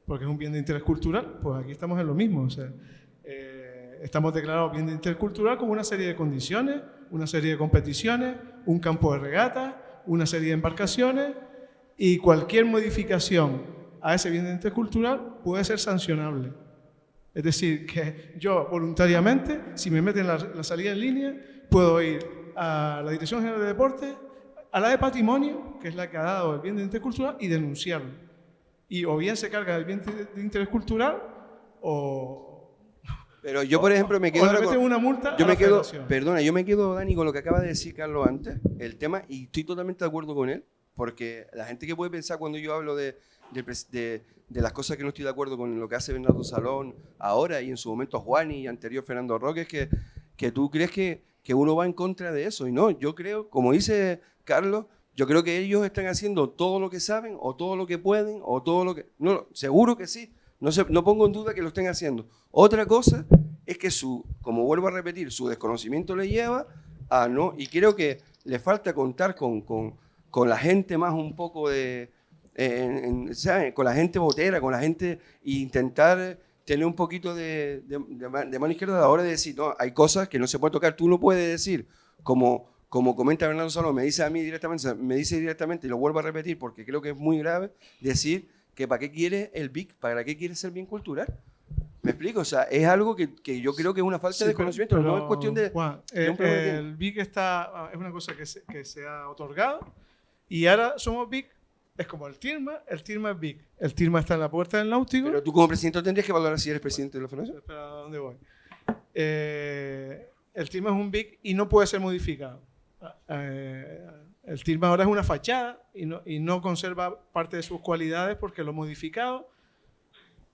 Porque es un bien de interés cultural, pues aquí estamos en lo mismo, o sea, estamos declarados bien de interés cultural con una serie de condiciones, una serie de competiciones, un campo de regata, una serie de embarcaciones, y cualquier modificación a ese bien de interés cultural puede ser sancionable. Es decir, que yo voluntariamente, si me meten la salida en línea, puedo ir a la Dirección General de Deportes, a la de Patrimonio, que es la que ha dado el bien de interés cultural, y denunciarlo. Y o bien se carga el bien de interés cultural, o Pero yo, por ejemplo, me quedo... le meten una multa Yo a la me quedo, federación. perdona, yo me quedo, Dani, con lo que acaba de decir Carlos antes, el tema, y estoy totalmente de acuerdo con él, porque la gente que puede pensar cuando yo hablo de las cosas que no estoy de acuerdo con lo que hace Bernardo Salón ahora y en su momento Juani y anterior Fernando Roque, es que tú crees que uno va en contra de eso. Y no, yo creo, como dice Carlos, yo creo que ellos están haciendo todo lo que saben o todo lo que pueden o todo lo que... No, seguro que sí. No pongo en duda que lo estén haciendo. Otra cosa es que como vuelvo a repetir, su desconocimiento le lleva a no... Y creo que le falta contar con la gente más un poco ¿sabes? Con la gente botera, con la gente, e intentar tener un poquito de mano izquierda a la hora de decir, no, hay cosas que no se puede tocar. Tú no puedes decir, como comenta Bernardo Salón, me dice directamente, y lo vuelvo a repetir porque creo que es muy grave, decir que para qué quiere el BIC, para qué quiere ser bien cultural. ¿Me explico? O sea, es algo que yo creo que es una falta de conocimiento, no es cuestión de... Juan, de un problema. el BIC es una cosa que se ha otorgado, y ahora somos BIC, es como el TIRMA es BIC. El TIRMA está en la puerta del náutico. Pero tú como presidente tendrías que valorar si eres presidente de la federación. Espera, ¿a dónde voy? El TIRMA es un BIC y no puede ser modificado. El TIRMA ahora es una fachada y no conserva parte de sus cualidades porque lo modificado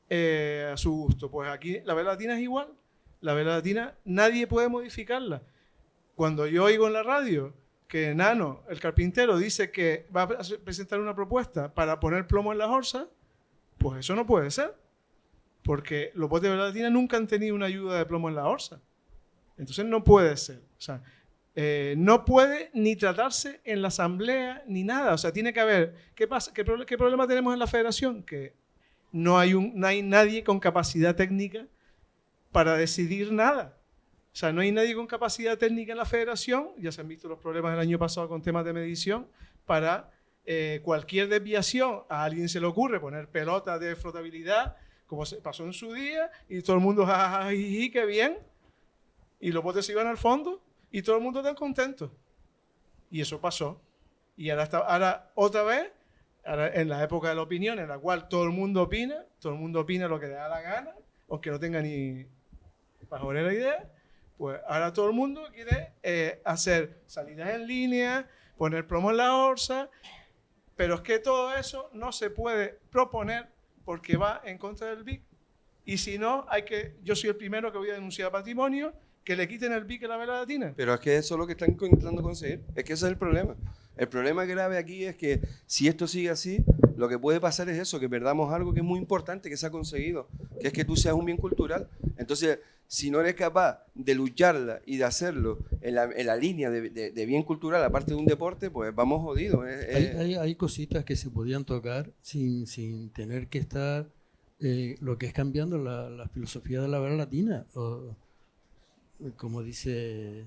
a su gusto. Pues aquí la vela latina es igual. La vela latina nadie puede modificarla. Cuando yo oigo en la radio que Nano, el carpintero, dice que va a presentar una propuesta para poner plomo en las orzas, pues eso no puede ser. Porque los botes de vela latina nunca han tenido una ayuda de plomo en la orza. Entonces no puede ser. O sea, no puede ni tratarse en la asamblea ni nada. O sea, tiene que haber... ¿Qué pasa? ¿Qué problema tenemos en la federación? Que no hay nadie con capacidad técnica para decidir nada. O sea, no hay nadie con capacidad técnica en la federación, ya se han visto los problemas del año pasado con temas de medición, para cualquier desviación a alguien se le ocurre poner pelotas de flotabilidad, como se pasó en su día, y todo el mundo, jajajiji, qué bien, y los botes se iban al fondo, y todo el mundo tan contento. Y eso pasó. Y ahora otra vez, ahora en la época de la opinión, en la cual todo el mundo opina lo que le da la gana, aunque no tenga ni pajorera idea, pues ahora todo el mundo quiere hacer salidas en línea, poner plomo en la orza, pero es que todo eso no se puede proponer porque va en contra del BIC. Y si no, yo soy el primero que voy a denunciar a Patrimonio que le quiten el BIC a la vela latina. Pero es que eso es lo que están intentando conseguir. Es que ese es el problema. El problema grave aquí es que si esto sigue así, lo que puede pasar es eso, que perdamos algo que es muy importante, que se ha conseguido, que es que tú seas un bien cultural. Entonces, si no eres capaz de lucharla y de hacerlo en la línea de bien cultural, aparte de un deporte, pues vamos jodidos. Hay cositas que se podían tocar sin tener que estar lo que es cambiando la filosofía de la vela latina. como dice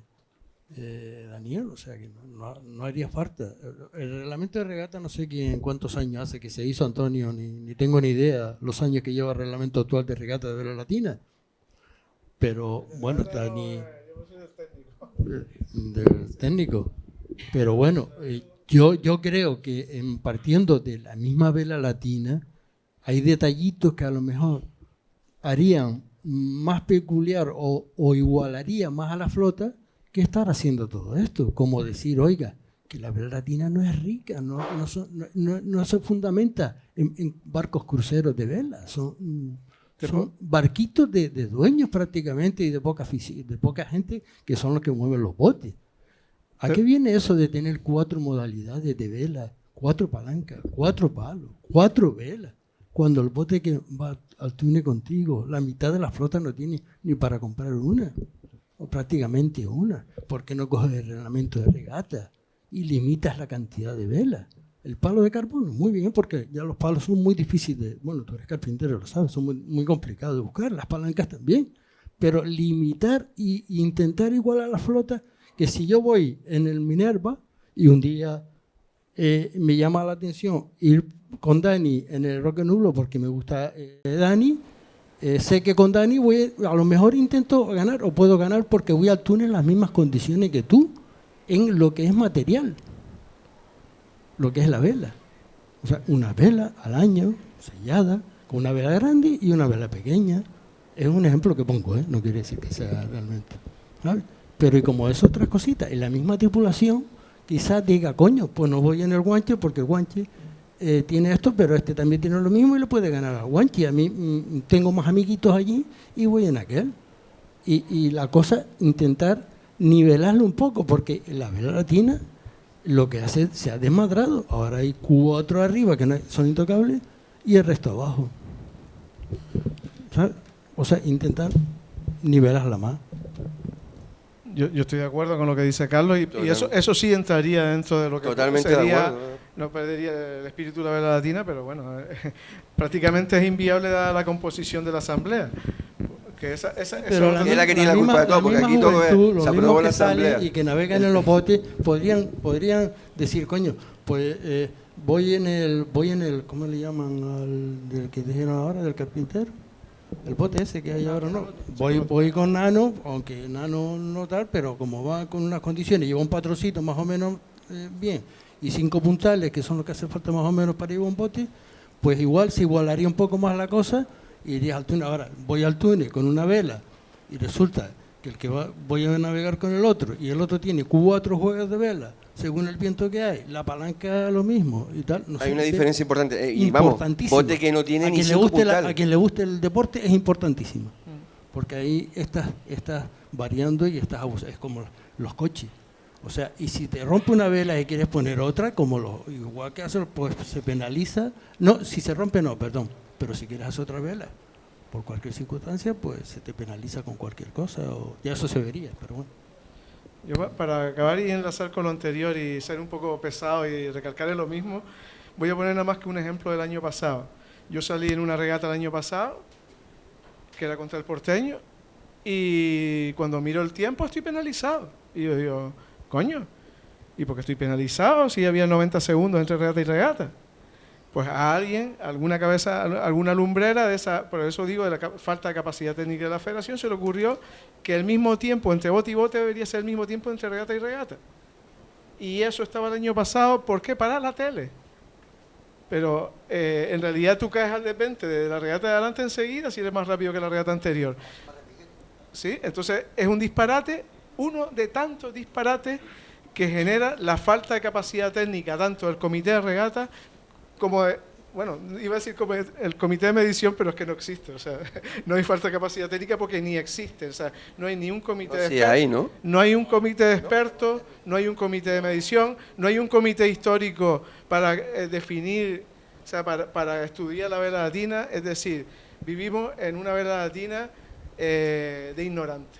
Daniel, o sea que no haría falta. El reglamento de regata no sé cuántos años hace que se hizo, Antonio, ni tengo ni idea los años que lleva el reglamento actual de regata de vela latina. Pero bueno, Dani, del técnico. Pero bueno, yo creo que partiendo de la misma vela latina, hay detallitos que a lo mejor harían más peculiar o igualaría más a la flota que estar haciendo todo esto. Como decir, oiga, que la vela latina no es rica, no se fundamenta en barcos cruceros de vela, son barquitos de dueños prácticamente y de poca gente que son los que mueven los botes. ¿A qué viene eso de tener 4 modalidades de vela, 4 palancas, 4 palos, 4 velas? Cuando el bote que va al túnel contigo, la mitad de la flota no tiene ni para comprar una, o prácticamente una. ¿Por qué no coges el reglamento de regata y limitas la cantidad de velas? El palo de carbono, muy bien, porque ya los palos son muy difíciles bueno, tú eres carpintero, lo sabes, son muy complicados de buscar, las palancas también. Pero limitar e intentar igualar a la flota, que si yo voy en el Minerva y un día me llama la atención ir con Dani en el Roque Nublo porque me gusta Dani, sé que con Dani a lo mejor intento ganar o puedo ganar porque voy al túnel en las mismas condiciones que tú en lo que es material, lo que es la vela. O sea, una vela al año sellada con una vela grande y una vela pequeña. Es un ejemplo que pongo, no quiere decir que sea realmente, ¿sabes? Pero y como es otras cositas, en la misma tripulación quizás diga, coño, pues no voy en el guanche porque el guanche tiene esto, pero este también tiene lo mismo y le puede ganar al guanche. A mí tengo más amiguitos allí y voy en aquel. Y la cosa, intentar nivelarlo un poco, porque la vela latina lo que hace, se ha desmadrado. Ahora hay 4 arriba que son intocables y el resto abajo. ¿Sabes? O sea, intentar nivelarla más. Yo estoy de acuerdo con lo que dice Carlos y eso sí entraría dentro de lo que totalmente sería, de acuerdo. No perdería el espíritu de la vela latina, pero bueno, prácticamente es inviable dada la composición de la asamblea. Que esa es la que tiene la culpa de todo, porque aquí todo se aprobó la asamblea. Y que navegan en los botes podrían decir, coño, pues voy en el, ¿cómo le llaman del que dijeron ahora, del carpintero? El bote ese que hay ahora, no. Voy con Nano, aunque Nano no tal, pero como va con unas condiciones, lleva un patrocito más o menos bien, y 5 puntales, que son los que hace falta más o menos para ir a un bote, pues igual se igualaría un poco más la cosa, y irías al túnel. Ahora, voy al túnel con una vela, y resulta que el que voy a navegar con el otro, y el otro tiene 4 juegos de vela, según el viento que hay, la palanca lo mismo y tal. No hay sé, una diferencia importante. Y vamos, bote que no tiene ni 5 puntales. A quien le guste el deporte es importantísimo, porque ahí estás variando y estás abusando. Es como los coches. O sea, y si te rompe una vela y quieres poner otra, igual que hacer, pues se penaliza. No, si se rompe no, perdón. Pero si quieres hacer otra vela, por cualquier circunstancia, pues se te penaliza con cualquier cosa. Ya eso se vería, pero bueno. Yo, para acabar y enlazar con lo anterior y ser un poco pesado y recalcar en lo mismo, voy a poner nada más que un ejemplo del año pasado. Yo salí en una regata el año pasado, que era contra el Porteño, y cuando miro el tiempo estoy penalizado. Y yo digo, coño, ¿y por qué estoy penalizado si había 90 segundos entre regata y regata? Pues a alguien, alguna cabeza, alguna lumbrera de esa, por eso digo de la falta de capacidad técnica de la federación, se le ocurrió que el mismo tiempo entre bote y bote debería ser el mismo tiempo entre regata y regata. Y eso estaba el año pasado, ¿por qué? Para la tele. Pero en realidad tú caes al repente de la regata de adelante enseguida si eres más rápido que la regata anterior. ¿Sí? Entonces es un disparate, uno de tantos disparates que genera la falta de capacidad técnica tanto del comité de regata como iba a decir como el comité de medición, pero es que no existe, o sea, no hay falta de capacidad técnica porque ni existe, o sea, no hay ni un comité de expertos, no hay un comité de expertos, no hay un comité de medición, no hay un comité histórico para definir, o sea, para estudiar la vela latina, es decir, vivimos en una vela latina de ignorante.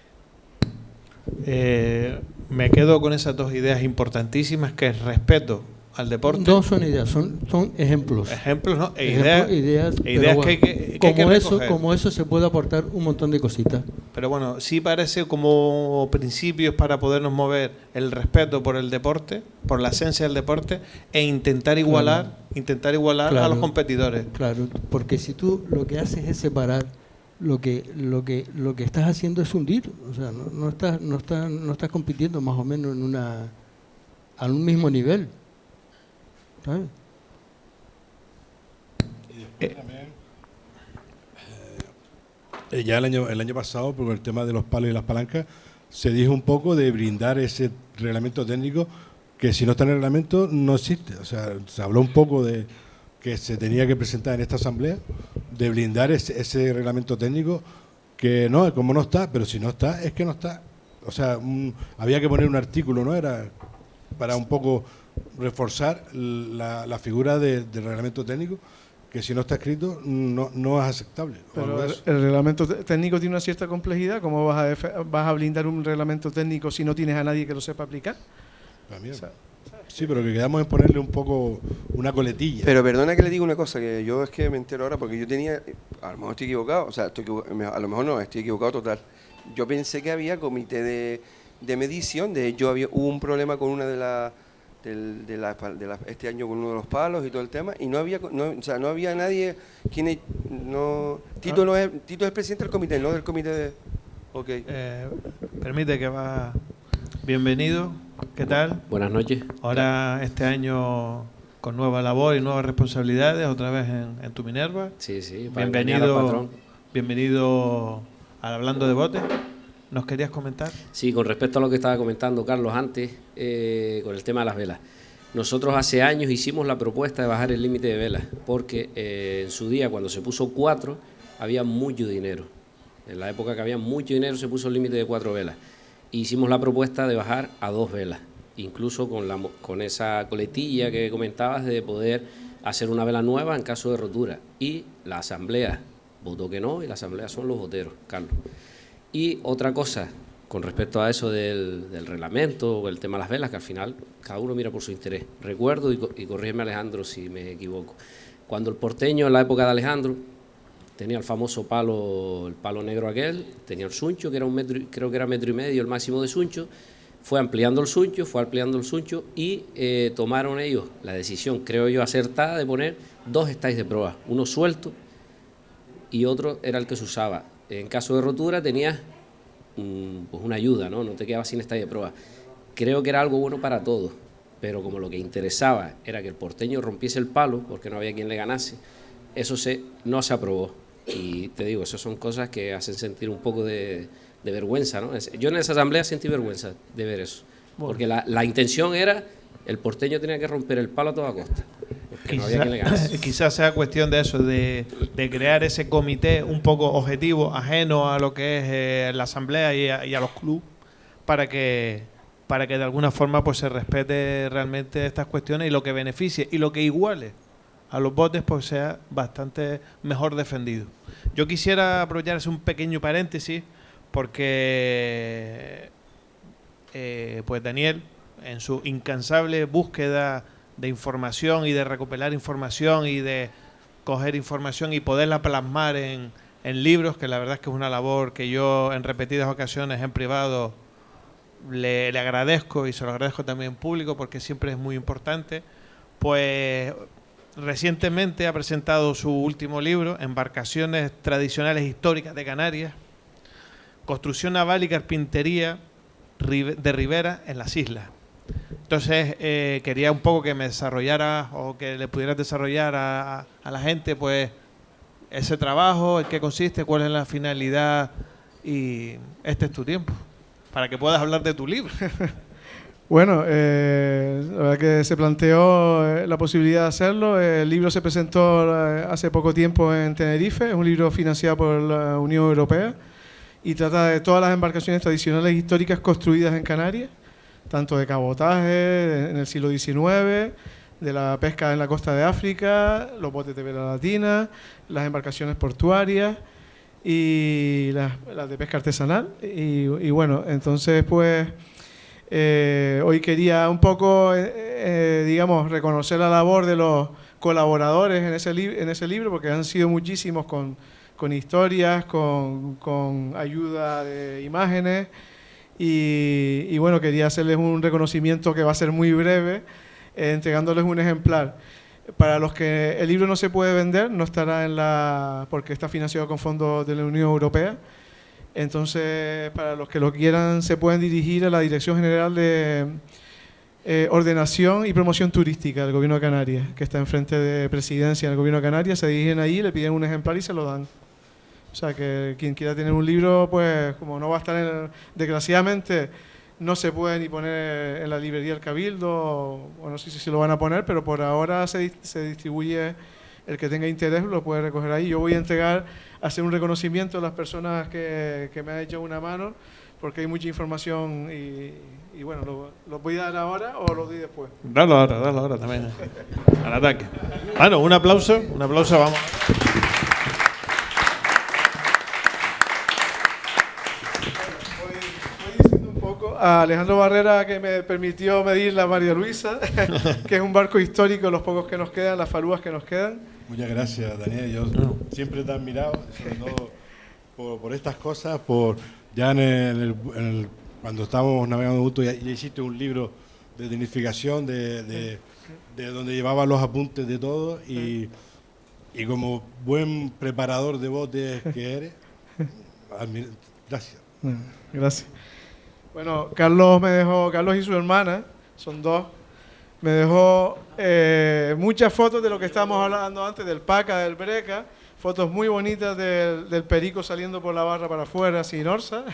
Me quedo con esas 2 ideas importantísimas, que es respeto al deporte. No son ideas, son ejemplos. Ejemplos, ¿no? Ejemplos, Ideas pero que hay que recoger. como eso se puede aportar un montón de cositas. Pero bueno, sí parece como principios para podernos mover el respeto por el deporte, por la esencia del deporte, e intentar igualar a Claro. los competidores. Claro, porque si tú lo que haces es separar, lo que estás haciendo es hundir. O sea, no estás compitiendo más o menos a un mismo nivel. ¿Sabes? Ya el año pasado, por el tema de los palos y las palancas, se dijo un poco de brindar ese reglamento técnico que si no está en el reglamento no existe. O sea, se habló un poco de que se tenía que presentar en esta asamblea, de blindar ese reglamento técnico que no, como no está, pero si no está, es que no está. O sea, había que poner un artículo, ¿no? Era para un poco reforzar la figura del reglamento técnico, que si no está escrito no es aceptable. Pero el reglamento técnico tiene una cierta complejidad. ¿Cómo vas a blindar un reglamento técnico si no tienes a nadie que lo sepa aplicar? También. O sea, Sí, pero que quedamos en ponerle un poco una coletilla. Pero perdona que le diga una cosa, que yo es que me entero ahora porque yo tenía, a lo mejor estoy equivocado, o sea, a lo mejor no, estoy equivocado total. Yo pensé que había comité de medición, de hecho hubo un problema con una este año con uno de los palos y todo el tema, y no había nadie, Tito es el presidente del comité, no del comité de... Ok. Permite que va... Bienvenido, ¿qué tal? Buenas noches. Ahora este año con nueva labor y nuevas responsabilidades, otra vez en tu Minerva. Sí, para engañar al patrón. Bienvenido al Hablando de Botes. ¿Nos querías comentar? Sí, con respecto a lo que estaba comentando Carlos antes, con el tema de las velas. Nosotros hace años hicimos la propuesta de bajar el límite de velas, porque en su día, cuando se puso 4, había mucho dinero. En la época que había mucho dinero se puso el límite de 4 velas. Hicimos la propuesta de bajar a 2 velas, incluso con esa coletilla que comentabas de poder hacer una vela nueva en caso de rotura. Y la asamblea votó que no, y la asamblea son los voteros, Carlos. Y otra cosa, con respecto a eso del reglamento o el tema de las velas, que al final cada uno mira por su interés. Recuerdo, y corrígeme Alejandro si me equivoco, cuando el porteño en la época de Alejandro tenía el famoso palo, el palo negro aquel, tenía el suncho, que era creo que era 1,5 metros el máximo de suncho, fue ampliando el suncho y tomaron ellos la decisión, creo yo, acertada de poner 2 estáis de proa, uno suelto y otro era el que se usaba. En caso de rotura tenías pues una ayuda, ¿no? No te quedabas sin estáis de proa. Creo que era algo bueno para todos, pero como lo que interesaba era que el porteño rompiese el palo, porque no había quien le ganase, eso no se aprobó. Y te digo, eso son cosas que hacen sentir un poco de vergüenza, ¿no? Yo en esa asamblea sentí vergüenza de ver eso, porque la intención era, el porteño tenía que romper el palo a toda costa, porque no había quien le ganase. Quizás sea cuestión de eso, de crear ese comité un poco objetivo, ajeno a lo que es la asamblea y a los clubes, para que de alguna forma pues se respete realmente estas cuestiones y lo que beneficie y lo que iguale a los botes pues sea bastante mejor defendido. Yo quisiera aprovechar un pequeño paréntesis porque pues Daniel, en su incansable búsqueda de información y de recopilar información y de coger información y poderla plasmar en libros, que la verdad es que es una labor que yo en repetidas ocasiones en privado le agradezco y se lo agradezco también en público porque siempre es muy importante, pues recientemente ha presentado su último libro, Embarcaciones Tradicionales Históricas de Canarias, Construcción Naval y Carpintería de Ribera en las Islas. Entonces quería un poco que me desarrollara o que le pudieras desarrollar a la gente pues ese trabajo, en qué consiste, cuál es la finalidad, y este es tu tiempo para que puedas hablar de tu libro. Bueno, la verdad que se planteó la posibilidad de hacerlo. El libro se presentó hace poco tiempo en Tenerife, es un libro financiado por la Unión Europea y trata de todas las embarcaciones tradicionales históricas construidas en Canarias, tanto de cabotaje en el siglo XIX, de la pesca en la costa de África, los botes de vela latina, las embarcaciones portuarias y las de pesca artesanal. Y bueno, entonces pues Hoy quería un poco, digamos, reconocer la labor de los colaboradores en ese libro, porque han sido muchísimos con historias, con ayuda de imágenes, y bueno, quería hacerles un reconocimiento que va a ser muy breve, entregándoles un ejemplar. Para los que el libro no se puede vender, no estará porque está financiado con fondos de la Unión Europea. Entonces, para los que lo quieran, se pueden dirigir a la Dirección General de Ordenación y Promoción Turística del Gobierno de Canarias, que está enfrente de Presidencia del Gobierno de Canarias. Se dirigen ahí, le piden un ejemplar y se lo dan. O sea, que quien quiera tener un libro, pues como no va a estar, desgraciadamente, no se puede ni poner en la librería del Cabildo, o no sé si lo van a poner, pero por ahora se distribuye. El que tenga interés lo puede recoger ahí. Yo voy a hacer un reconocimiento a las personas que me han hecho una mano, porque hay mucha información y bueno, ¿lo voy a dar ahora o lo doy después? Dalo ahora también. Al ataque. Bueno, un aplauso, vamos. A Alejandro Barrera, que me permitió medir la María Luisa, que es un barco histórico, los pocos que nos quedan, las falúas que nos quedan. Muchas gracias, Daniel. Yo siempre te he admirado, sobre todo por estas cosas, ya cuando estábamos navegando juntos, ya hiciste un libro de tecnificación, de donde llevabas los apuntes de todo, y como buen preparador de botes que eres, gracias. Gracias. Bueno, Carlos y su hermana, son dos, me dejó muchas fotos de lo que estábamos hablando antes, del Paca, del Breca, fotos muy bonitas del perico saliendo por la barra para afuera, sin orza,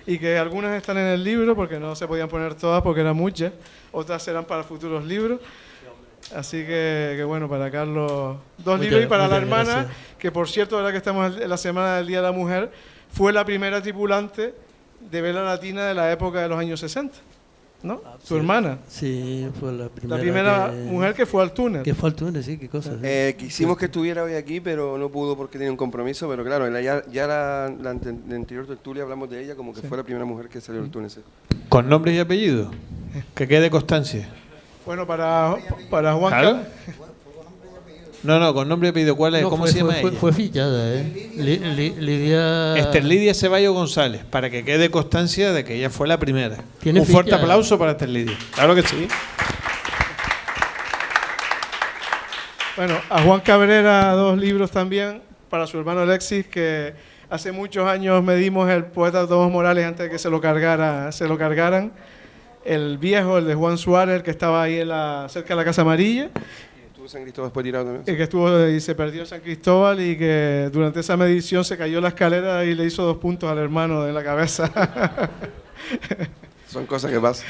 y que algunas están en el libro, porque no se podían poner todas porque eran muchas, otras serán para futuros libros. Así que bueno, para Carlos, dos libros, y para la hermana, gracias. Que por cierto, ahora que estamos en la Semana del Día de la Mujer, fue la primera tripulante de vela latina de la época de los años 60, ¿no? Su hermana. Sí, fue la primera mujer que fue al túnel. Que fue al túnel, sí, qué cosa. Quisimos que estuviera hoy aquí, pero no pudo porque tenía un compromiso, pero claro, ya la anterior tertulia hablamos de ella como que fue la primera mujer que salió del túnel. Sí. ¿Con nombre y apellido? Que quede constancia. Bueno, para Juan... ¿Claro? No, con nombre y apellido. ¿Cuál es? ¿Cómo se llama ella? Fue fichada, Lidia... Esther Lidia Ceballos González, para que quede constancia de que ella fue la primera. Un fuerte aplauso para Esther Lidia. Claro que sí. Bueno, a Juan Cabrera, dos libros también, para su hermano Alexis, que hace muchos años medimos el poeta Tomás Morales antes de que se lo cargaran. El viejo, el de Juan Suárez, el que estaba ahí cerca de la Casa Amarilla. San Cristóbal después tirado también. El que estuvo y se perdió en San Cristóbal, y que durante esa medición se cayó la escalera y le hizo 2 puntos al hermano en la cabeza. Son cosas que pasan.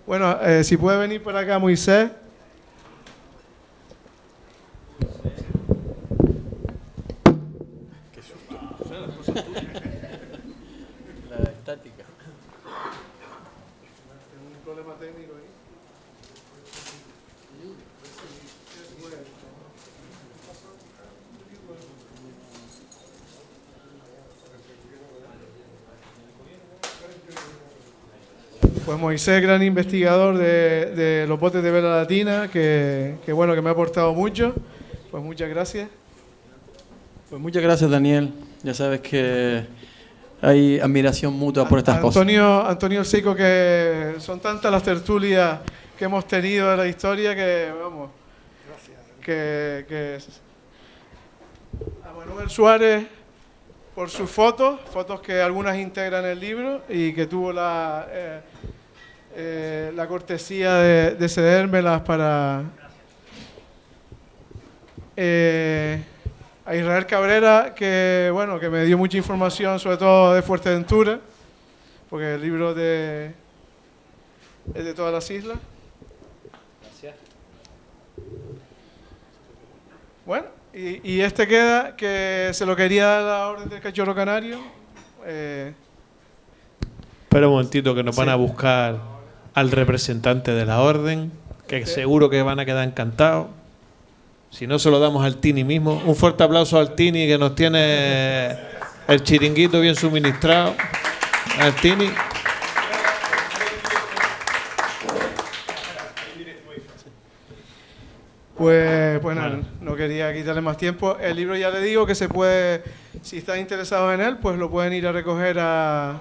Bueno, si puede venir por acá Moisés. Qué susto. La estática. Un problema técnico ahí. Pues Moisés, gran investigador de los botes de vela latina, que bueno, que me ha aportado mucho. Pues muchas gracias. Pues muchas gracias, Daniel. Ya sabes que hay admiración mutua por estas cosas. Antonio Seco, que son tantas las tertulias que hemos tenido de la historia que, vamos, a Manuel Suárez por sus fotos que algunas integran el libro y que tuvo la cortesía de cedérmelas para... a Israel Cabrera, que bueno, que me dio mucha información, sobre todo de Fuerteventura, porque el libro es de todas las islas. Gracias. Bueno, y este queda, que se lo quería dar a la Orden del Cachorro Canario. Espera un momentito, que nos van a buscar al representante de la Orden, que seguro que van a quedar encantados. Si no, se lo damos al Tini mismo. Un fuerte aplauso al Tini, que nos tiene el chiringuito bien suministrado. Al Tini. Pues nada, no quería quitarle más tiempo. El libro ya le digo que se puede, si están interesados en él, pues lo pueden ir a recoger a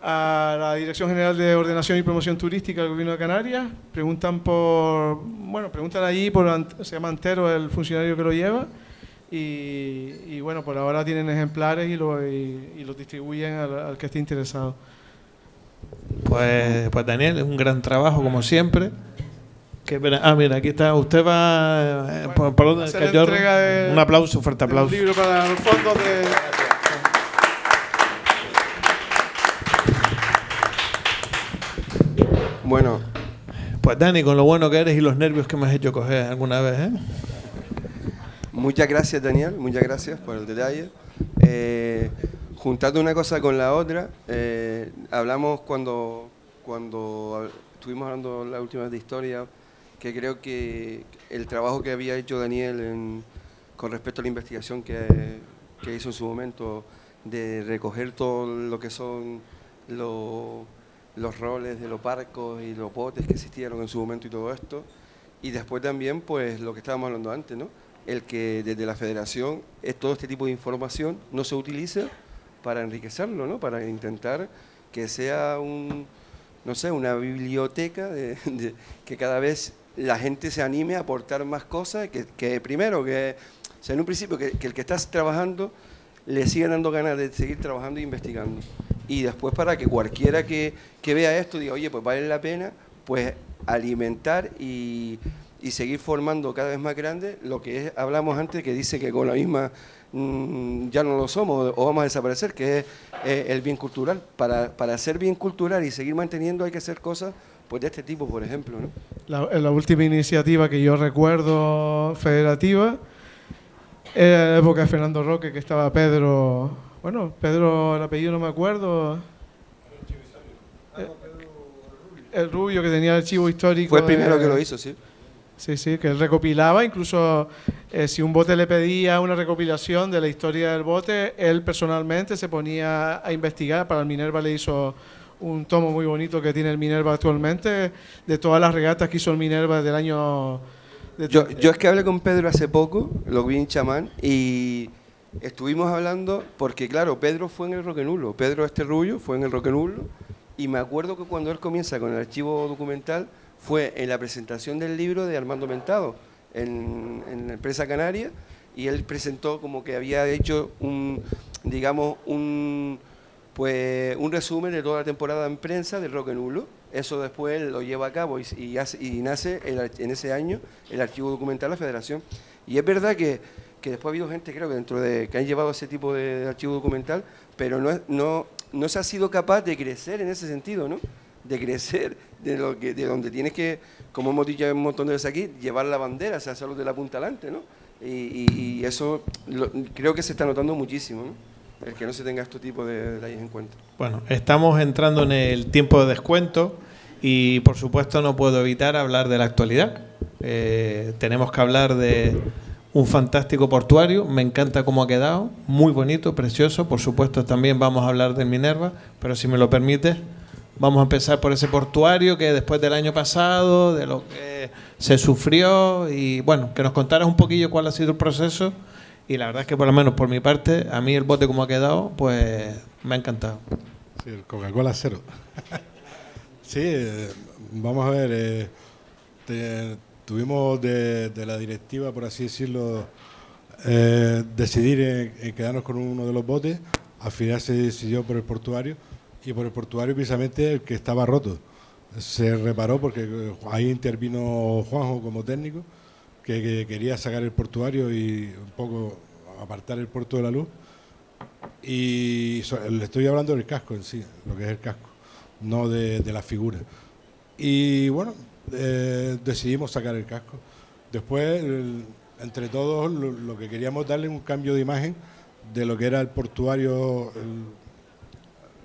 la Dirección General de Ordenación y Promoción Turística del Gobierno de Canarias. Preguntan allí se llama Antero, el funcionario que lo lleva. Y bueno, por ahora tienen ejemplares y los distribuyen al que esté interesado. Pues Daniel, es un gran trabajo como siempre. Mira, aquí está. Usted va por donde el Cayorro. Un aplauso, un fuerte aplauso. Un libro para los fondos de... Bueno. Pues Dani, con lo bueno que eres y los nervios que me has hecho coger alguna vez, ¿eh? Muchas gracias, Daniel, muchas gracias por el detalle. Juntando una cosa con la otra, hablamos cuando estuvimos hablando la última vez de historia, que creo que el trabajo que había hecho Daniel con respecto a la investigación que hizo en su momento, de recoger todo lo que son los roles de los barcos y los botes que existieron en su momento y todo esto, y después también pues lo que estábamos hablando antes, ¿no? El que desde la Federación todo este tipo de información no se utilice para enriquecerlo, ¿no? Para intentar que sea una biblioteca que cada vez la gente se anime a aportar más cosas, que primero, que o sea, en un principio que el que está trabajando le siga dando ganas de seguir trabajando e investigando. Y después para que cualquiera que vea esto diga, oye, pues vale la pena pues alimentar y seguir formando cada vez más grande lo que hablamos antes, que dice que con la misma ya no lo somos o vamos a desaparecer, que es el bien cultural. Para ser bien cultural y seguir manteniendo hay que hacer cosas pues de este tipo, por ejemplo, ¿no? La última iniciativa que yo recuerdo federativa era en la época de Fernando Roque, que estaba Pedro, el apellido no me acuerdo, el rubio que tenía el archivo histórico. Fue el primero que lo hizo, sí. Sí, que él recopilaba, incluso si un bote le pedía una recopilación de la historia del bote, él personalmente se ponía a investigar. Para el Minerva le hizo un tomo muy bonito que tiene el Minerva actualmente, de todas las regatas que hizo el Minerva del año... Yo es que hablé con Pedro hace poco, lo vi en Chamán, y estuvimos hablando, porque claro, Pedro fue en el Roque Nulo, Pedro rubio fue en el Roque Nulo, y me acuerdo que cuando él comienza con el archivo documental, fue en la presentación del libro de Armando Mentado, en la empresa Canaria, y él presentó como que había hecho un resumen de toda la temporada en prensa del Roque Nulo. Eso después él lo lleva a cabo y nace en ese año el archivo documental de la Federación. Y es verdad que después ha habido gente, creo que que han llevado ese tipo de archivo documental, pero no se ha sido capaz de crecer en ese sentido, ¿no? De crecer de donde tienes que, como hemos dicho un montón de veces aquí, llevar la bandera, o sea, hacerlo de la punta adelante, ¿no? Y eso creo que se está notando muchísimo, ¿no? El que no se tenga este tipo de detalles en cuenta. Bueno, estamos entrando en el tiempo de descuento y por supuesto no puedo evitar hablar de la actualidad. Tenemos que hablar de un fantástico portuario, me encanta cómo ha quedado, muy bonito, precioso. Por supuesto también vamos a hablar del Minerva, pero si me lo permites, vamos a empezar por ese portuario que después del año pasado, de lo que se sufrió, y bueno, que nos contaras un poquillo cuál ha sido el proceso. Y la verdad es que por lo menos por mi parte, a mí el bote como ha quedado, pues me ha encantado. Sí, el Coca-Cola cero. Sí, vamos a ver, tuvimos de la directiva, por así decirlo, decidir en quedarnos con uno de los botes. Al final se decidió por el portuario, y por el portuario precisamente el que estaba roto. Se reparó porque ahí intervino Juanjo como técnico, que quería sacar el portuario y un poco apartar el puerto de la luz. Y le estoy hablando del casco en sí, lo que es el casco, no de la figura. Y bueno, decidimos sacar el casco. Después, entre todos, lo que queríamos darle un cambio de imagen de lo que era el portuario,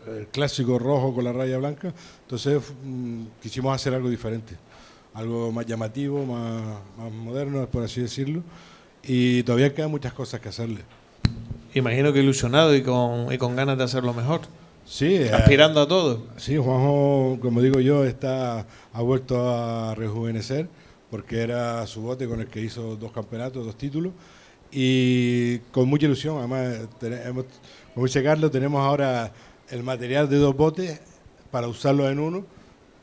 el clásico rojo con la raya blanca. Entonces quisimos hacer algo diferente, algo más llamativo, más moderno, por así decirlo, y todavía quedan muchas cosas que hacerle. Imagino que ilusionado y con ganas de hacerlo mejor. Sí, aspirando a todo. Sí, Juanjo, como digo yo, ha vuelto a rejuvenecer, porque era su bote con el que hizo 2 campeonatos, 2 títulos, y con mucha ilusión. Además, como dice Carlos, tenemos ahora el material de 2 botes para usarlos en uno,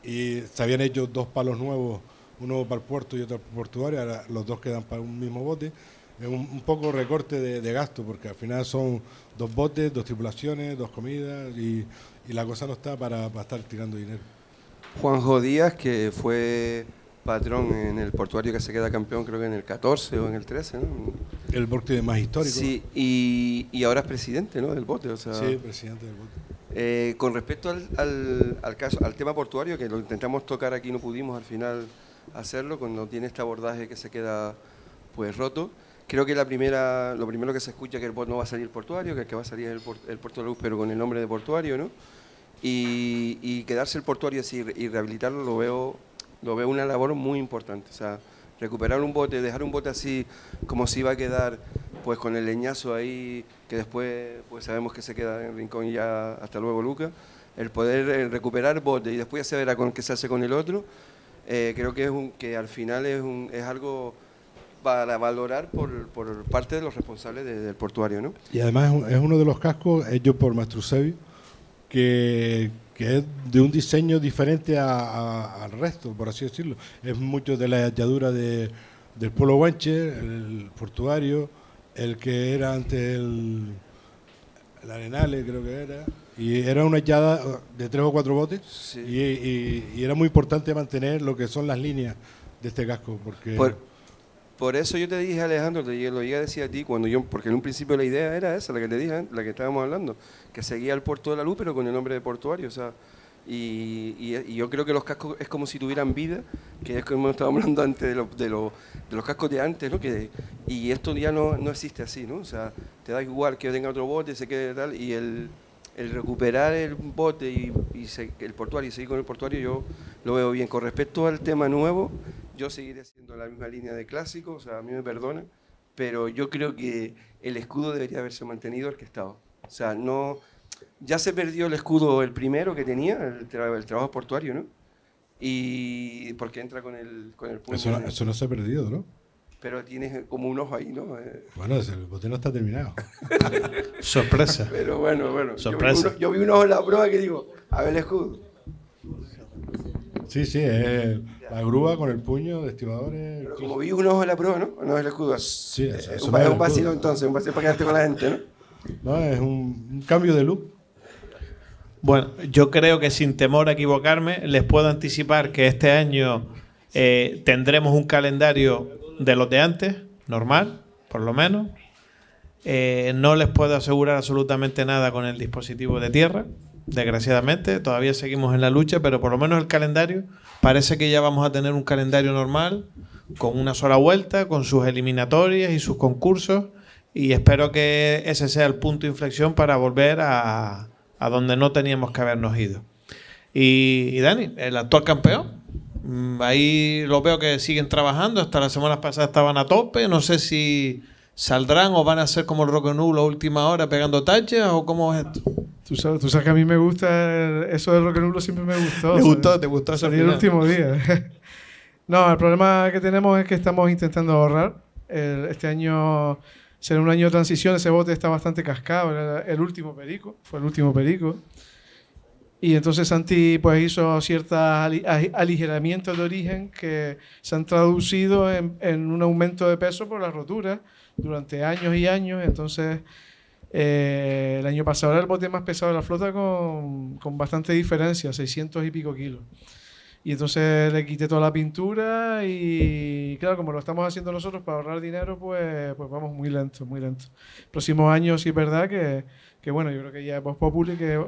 y se habían hecho 2 palos nuevos, uno para el puerto y otro para el portuario, ahora los 2 quedan para un mismo bote. Es un poco recorte de gasto, porque al final son 2 botes, 2 tripulaciones, 2 comidas, y la cosa no está para estar tirando dinero. Juanjo Díaz, que fue patrón en el portuario que se queda campeón, creo que en el 14 o en el 13, ¿no? El bote más histórico. Sí, y ahora es presidente, ¿no?, del bote. O sea, sí, presidente del bote. Con respecto al tema portuario, que lo intentamos tocar aquí, no pudimos al final hacerlo, cuando tiene este abordaje que se queda pues roto. Creo que lo primero que se escucha es que el bote no va a salir portuario, que el que va a salir es el Puerto de la Luz, pero con el nombre de portuario, ¿no? Y quedarse el portuario así y rehabilitarlo lo veo una labor muy importante. O sea, recuperar un bote, dejar un bote así como se iba a quedar, pues con el leñazo ahí, que después pues sabemos que se queda en el rincón y ya hasta luego, Luca. El poder recuperar el bote y después ya se verá con qué se hace con el otro, creo que al final es algo para valorar por parte de los responsables del portuario, ¿no? Y además es uno de los cascos hechos por Mastrusevich, que es de un diseño diferente al resto, por así decirlo. Es mucho de la echadura del Polo Guanche, el portuario, el que era antes el Arenales, creo que era, y era una echada de 3 o 4 botes, sí. y era muy importante mantener lo que son las líneas de este casco, porque... Por eso yo te dije, Alejandro, lo llegué a decir a ti, porque en un principio la idea era esa, la que te dije, la que estábamos hablando, que seguía el Puerto de la Luz, pero con el nombre de portuario, o sea, y yo creo que los cascos es como si tuvieran vida, que es como estábamos hablando antes de los cascos de antes, ¿no? Y esto ya no existe así, ¿no? O sea, te da igual que tenga otro bote, se quede tal, y el recuperar el bote y el portuario y seguir con el portuario, yo lo veo bien. Con respecto al tema nuevo, yo seguiré haciendo la misma línea de clásico, o sea, a mí me perdonan, pero yo creo que el escudo debería haberse mantenido el que estaba. O sea, no, ya se perdió el escudo, el primero que tenía, el trabajo portuario, ¿no? Y porque entra con el puño. Eso no se ha perdido, ¿no? Pero tienes como un ojo ahí, ¿no? Bueno, el bote no está terminado. Sorpresa. Pero bueno. Sorpresa. Yo vi un ojo en la proa que digo, a ver el escudo. Sí, es la grúa con el puño de estibadores. Pero como vi un ojo en la proa, ¿no? No es el escudo. Sí, eso es un vacío entonces, un vacío para quedarte con la gente, ¿no? No, es un cambio de look. Bueno, yo creo que sin temor a equivocarme, les puedo anticipar que este año tendremos un calendario de los de antes, normal, por lo menos. No les puedo asegurar absolutamente nada con el dispositivo de tierra, desgraciadamente. Todavía seguimos en la lucha, pero por lo menos el calendario parece que ya vamos a tener un calendario normal, con una sola vuelta, con sus eliminatorias y sus concursos, y espero que ese sea el punto de inflexión para volver a donde no teníamos que habernos ido. Y Dani, el actual campeón, ahí lo veo que siguen trabajando, hasta las semanas pasadas estaban a tope, no sé si saldrán o van a ser como el Rock and Roll a última hora pegando tachas o cómo es esto. Tú sabes que a mí me gusta eso del Rock and Roll, siempre me gustó. ¿Te gustó ese salir el último día? No, el problema que tenemos es que estamos intentando ahorrar. Este año será un año de transición, ese bote está bastante cascado, era el último perico, fue el último perico. Y entonces Santi pues hizo ciertos aligeramientos de origen que se han traducido en un aumento de peso por las roturas durante años y años. Entonces el año pasado era el bote más pesado de la flota con bastante diferencia, 600 y pico kilos. Y entonces le quité toda la pintura y claro, como lo estamos haciendo nosotros para ahorrar dinero, pues vamos muy lento, muy lento. Próximos años sí es verdad que bueno, yo creo que ya es Vox Populi, que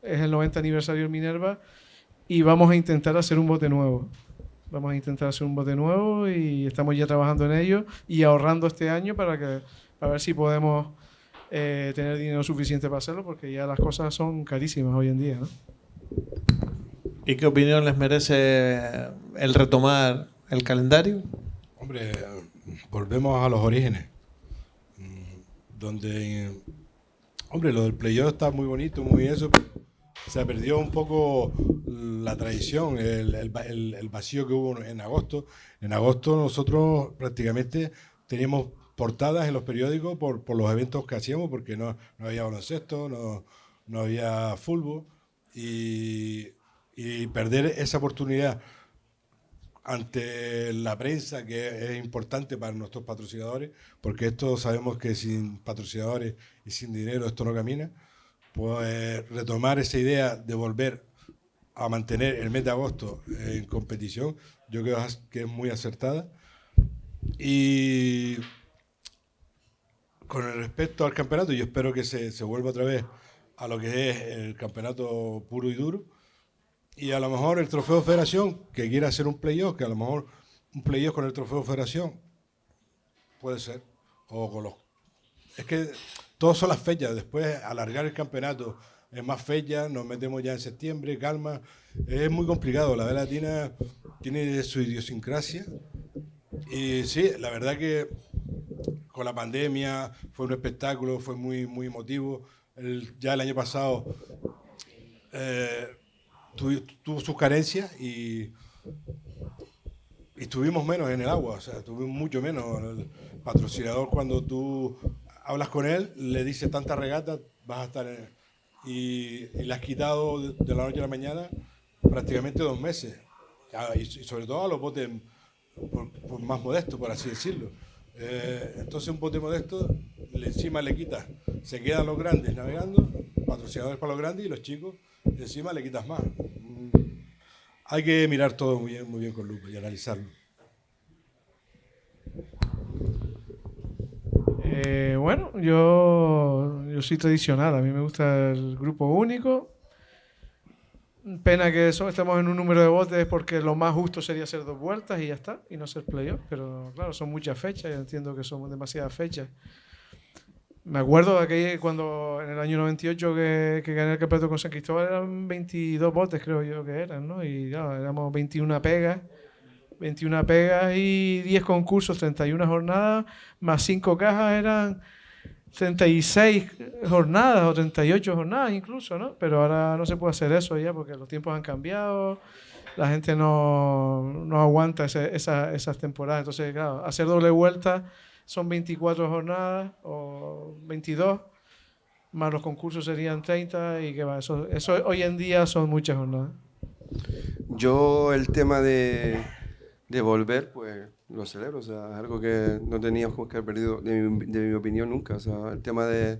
es el 90 aniversario del Minerva, y vamos a intentar hacer un bote nuevo. Vamos a intentar hacer un bote nuevo y estamos ya trabajando en ello y ahorrando este año para ver si podemos tener dinero suficiente para hacerlo, porque ya las cosas son carísimas hoy en día, ¿no? ¿Y qué opinión les merece el retomar el calendario? Hombre, volvemos a los orígenes, donde, hombre, lo del playoff está muy bonito, muy eso, pero se perdió un poco la tradición, el vacío que hubo en agosto. En agosto nosotros prácticamente teníamos portadas en los periódicos por los eventos que hacíamos, porque no había baloncesto, no había fútbol, y perder esa oportunidad ante la prensa, que es importante para nuestros patrocinadores, porque esto sabemos que sin patrocinadores y sin dinero esto no camina, pues retomar esa idea de volver a mantener el mes de agosto en competición, yo creo que es muy acertada. Y con respecto al campeonato, yo espero que se vuelva otra vez a lo que es el campeonato puro y duro, y a lo mejor el trofeo Federación, que quiera hacer un playoff, que a lo mejor un playoff con el trofeo Federación puede ser, o con los... Es que todas son las fechas, después alargar el campeonato es más fechas, nos metemos ya en septiembre, calma, es muy complicado. La vela latina tiene su idiosincrasia, y sí, la verdad que con la pandemia fue un espectáculo, fue muy, muy emotivo. Ya el año pasado tuvo sus carencias y tuvimos menos en el agua, o sea, tuvimos mucho menos. El patrocinador, cuando tú hablas con él, le dice tantas regatas, vas a estar y le has quitado de la noche a la mañana prácticamente 2 meses, y sobre todo a los botes por más modestos, por así decirlo. Entonces un bote modesto encima le quitas, se quedan los grandes navegando, patrocinadores para los grandes, y los chicos encima le quitas más. Hay que mirar todo muy bien con lupa y analizarlo. Bueno, yo soy tradicional, a mí me gusta el grupo único. Pena que estemos en un número de botes, porque lo más justo sería hacer 2 vueltas y ya está, y no hacer playoff, pero claro, son muchas fechas, yo entiendo que son demasiadas fechas. Me acuerdo de cuando en el año 98 que gané el campeonato con San Cristóbal, eran 22 botes, creo yo que eran, ¿no? Y claro, éramos 21 pegas y 10 concursos, 31 jornadas, más 5 cajas, eran 36 jornadas o 38 jornadas incluso, ¿no? Pero ahora no se puede hacer eso ya, porque los tiempos han cambiado, la gente no aguanta esas temporadas. Entonces, claro, hacer doble vuelta son 24 jornadas o 22, más los concursos serían 30, y que va, eso hoy en día son muchas jornadas. Yo el tema de volver, pues lo celebro, o sea, es algo que no teníamos que haber perdido, de mi opinión, nunca. O sea, el tema de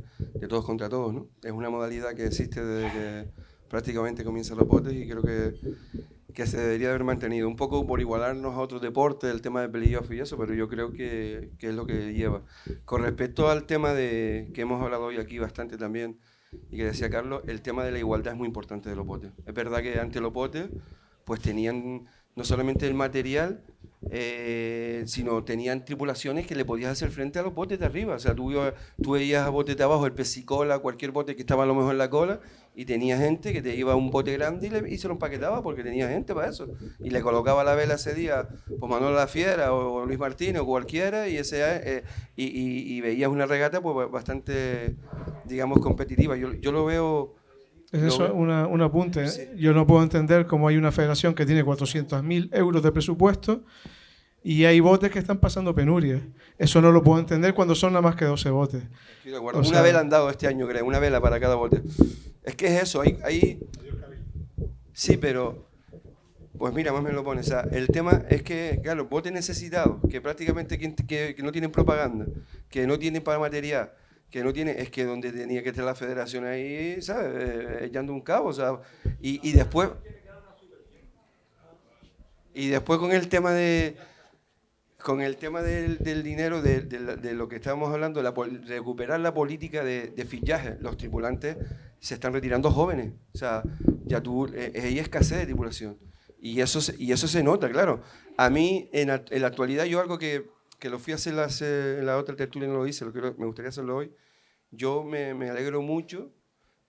todos contra todos, ¿no? Es una modalidad que existe desde que prácticamente comienzan los botes, y creo que se debería haber mantenido, un poco por igualarnos a otros deportes, el tema de playoff y eso, pero yo creo que es lo que lleva. Con respecto al tema que hemos hablado hoy aquí bastante también, y que decía Carlos, el tema de la igualdad es muy importante de los botes. Es verdad que ante los botes, pues tenían no solamente el material, sino tenían tripulaciones que le podías hacer frente a los botes de arriba. O sea, tú veías a botes de abajo, el pesicola, cualquier bote que estaba a lo mejor en la cola, y tenía gente que te iba a un bote grande y se lo empaquetaba, porque tenía gente para eso. Y le colocaba la vela ese día, pues Manuel La Fiera o Luis Martínez o cualquiera, y veías una regata pues bastante, digamos, competitiva. Yo lo veo... Eso es un apunte. Sí. Yo no puedo entender cómo hay una federación que tiene 400.000 euros de presupuesto y hay botes que están pasando penurias. Eso no lo puedo entender cuando son nada más que 12 botes. Estoy de acuerdo. Una vela han dado este año, creo, una vela para cada bote. Es que es eso, sí, pero... Pues mira, más me lo pone. O sea, el tema es que, claro, botes necesitados, que prácticamente que no tienen propaganda, que no tienen para material, que no tiene, es que donde tenía que estar la federación ahí, ¿sabes? Echando un cabo, o sea, y después con el tema del dinero, de lo que estábamos hablando, recuperar la política de fichaje. Los tripulantes se están retirando jóvenes, o sea, ya hay escasez de tripulación, y eso se nota, claro. A mí, en la actualidad, yo algo que lo fui a hacer en la otra tertulia, no lo hice, me gustaría hacerlo hoy. Yo me alegro mucho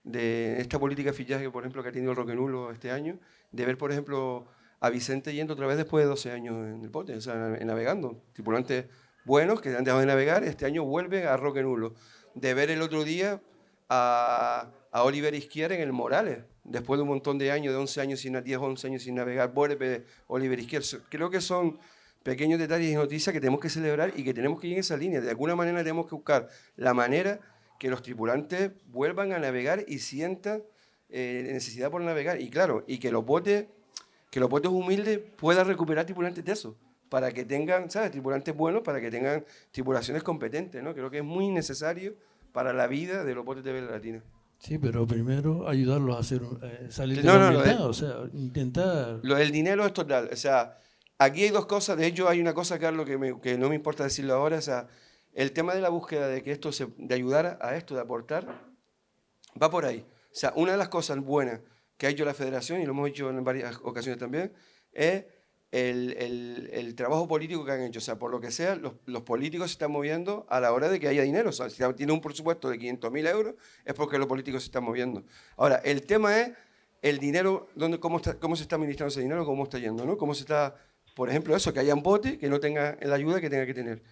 de esta política de fichaje, por ejemplo, que ha tenido el Roque Nulo este año, de ver, por ejemplo, a Vicente yendo otra vez después de 12 años en el bote, o sea, navegando. Tripulantes buenos que han dejado de navegar, este año vuelven a Roque Nulo. De ver el otro día a Oliver Izquierdo en el Morales, después de un montón de años, de 11 años sin, 10, 11 años sin navegar, vuelve Oliver Izquierdo. Creo que son pequeños detalles y noticias que tenemos que celebrar y que tenemos que ir en esa línea. De alguna manera tenemos que buscar la manera que los tripulantes vuelvan a navegar y sientan necesidad por navegar. Y claro, y que los botes humildes puedan recuperar tripulantes de eso, para que tengan, ¿sabes?, tripulantes buenos, para que tengan tripulaciones competentes, ¿no? Creo que es muy necesario para la vida de los botes de vela latina. Sí, pero primero ayudarlos a hacer, salir de No, la no, humildad, o sea, intentar... Lo del dinero es total. O sea, aquí hay dos cosas. De hecho, hay una cosa, Carlos, que no me importa decirlo ahora. O sea, el tema de la búsqueda de que esto de ayudar a esto, de aportar, va por ahí. O sea, una de las cosas buenas que ha hecho la Federación, y lo hemos hecho en varias ocasiones también, es el trabajo político que han hecho. O sea, por lo que sea, los políticos se están moviendo a la hora de que haya dinero. O sea, si tiene un presupuesto de 500.000 euros, es porque los políticos se están moviendo. Ahora, el tema es el dinero, cómo se está administrando ese dinero, cómo está yendo, ¿no? Cómo se está, por ejemplo, eso, que haya un bote que no tenga la ayuda que tenga que tener.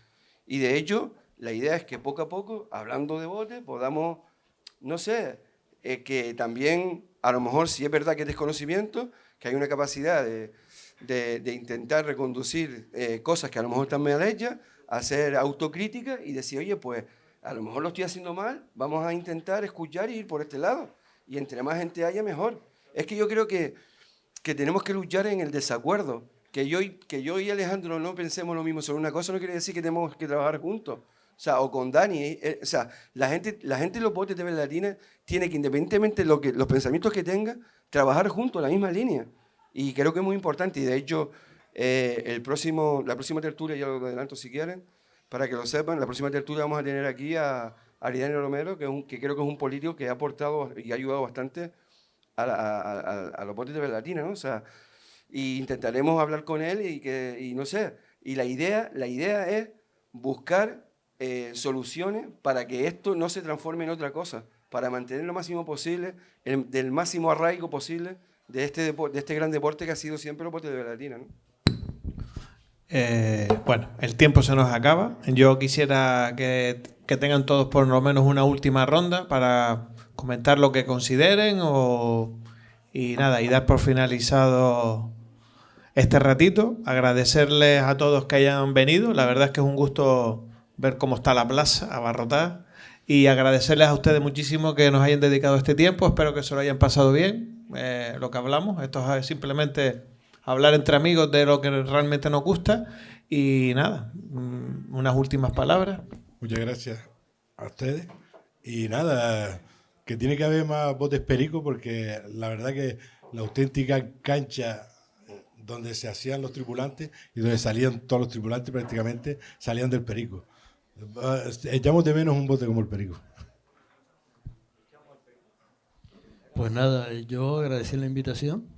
Y de hecho, la idea es que poco a poco, hablando de botes, podamos, no sé, que también, a lo mejor, si es verdad que es desconocimiento, que hay una capacidad de intentar reconducir cosas que a lo mejor están mal hechas, hacer autocrítica y decir, oye, pues, a lo mejor lo estoy haciendo mal, vamos a intentar escuchar y ir por este lado. Y entre más gente haya, mejor. Es que yo creo que tenemos que luchar en el desacuerdo. Que yo y Alejandro no pensemos lo mismo sobre una cosa no quiere decir que tenemos que trabajar juntos. O sea, o con Dani. O sea, la gente de los botes de vela latina tiene que, independientemente de los pensamientos que tenga, trabajar juntos en la misma línea. Y creo que es muy importante. Y de hecho, la próxima tertulia, ya lo adelanto si quieren, para que lo sepan, la próxima tertulia vamos a tener aquí a Aridane Romero, que creo que es un político que ha aportado y ha ayudado bastante a los botes de vela latina, ¿no? O sea, y intentaremos hablar con él y no sé. Y la idea es buscar soluciones para que esto no se transforme en otra cosa, para mantener lo máximo posible, del máximo arraigo posible de este gran deporte que ha sido siempre los botes de vela latina, ¿no? Bueno, el tiempo se nos acaba. Yo quisiera que tengan todos por lo menos una última ronda para comentar lo que consideren y dar por finalizado este ratito. Agradecerles a todos que hayan venido. La verdad es que es un gusto ver cómo está la plaza abarrotada y agradecerles a ustedes muchísimo que nos hayan dedicado este tiempo. Espero que se lo hayan pasado bien, lo que hablamos. Esto es simplemente hablar entre amigos de lo que realmente nos gusta y nada, unas últimas palabras. Muchas gracias a ustedes y nada, que tiene que haber más botes perico porque la verdad que la auténtica cancha donde se hacían los tripulantes y donde salían todos los tripulantes prácticamente salían del perico. Echamos de menos un bote como el perico. Pues nada, yo agradecer la invitación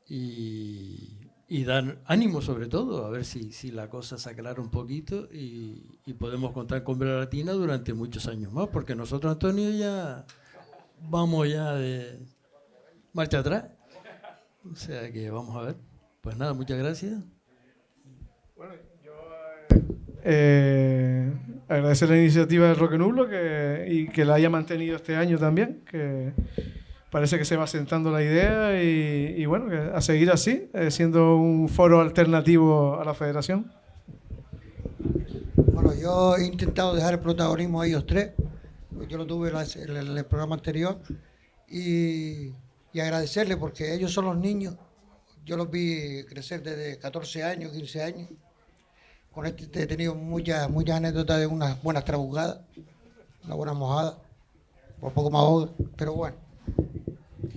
y dar ánimo sobre todo, a ver si la cosa se aclara un poquito y podemos contar con Vela Latina durante muchos años más, porque nosotros, Antonio, ya vamos ya de marcha atrás. O sea que vamos a ver. Pues nada, muchas gracias. Bueno, yo agradecer la iniciativa del Roque Nublo y que la haya mantenido este año también, que parece que se va sentando la idea y bueno, que a seguir así, siendo un foro alternativo a la Federación. Bueno, yo he intentado dejar el protagonismo a ellos tres, pues yo lo tuve en el programa anterior, y agradecerles porque ellos son los niños. Yo los vi crecer desde 14 años, 15 años. Con he tenido muchas anécdotas de unas buenas trabucadas, una buena mojada, un poco más hoga, pero bueno.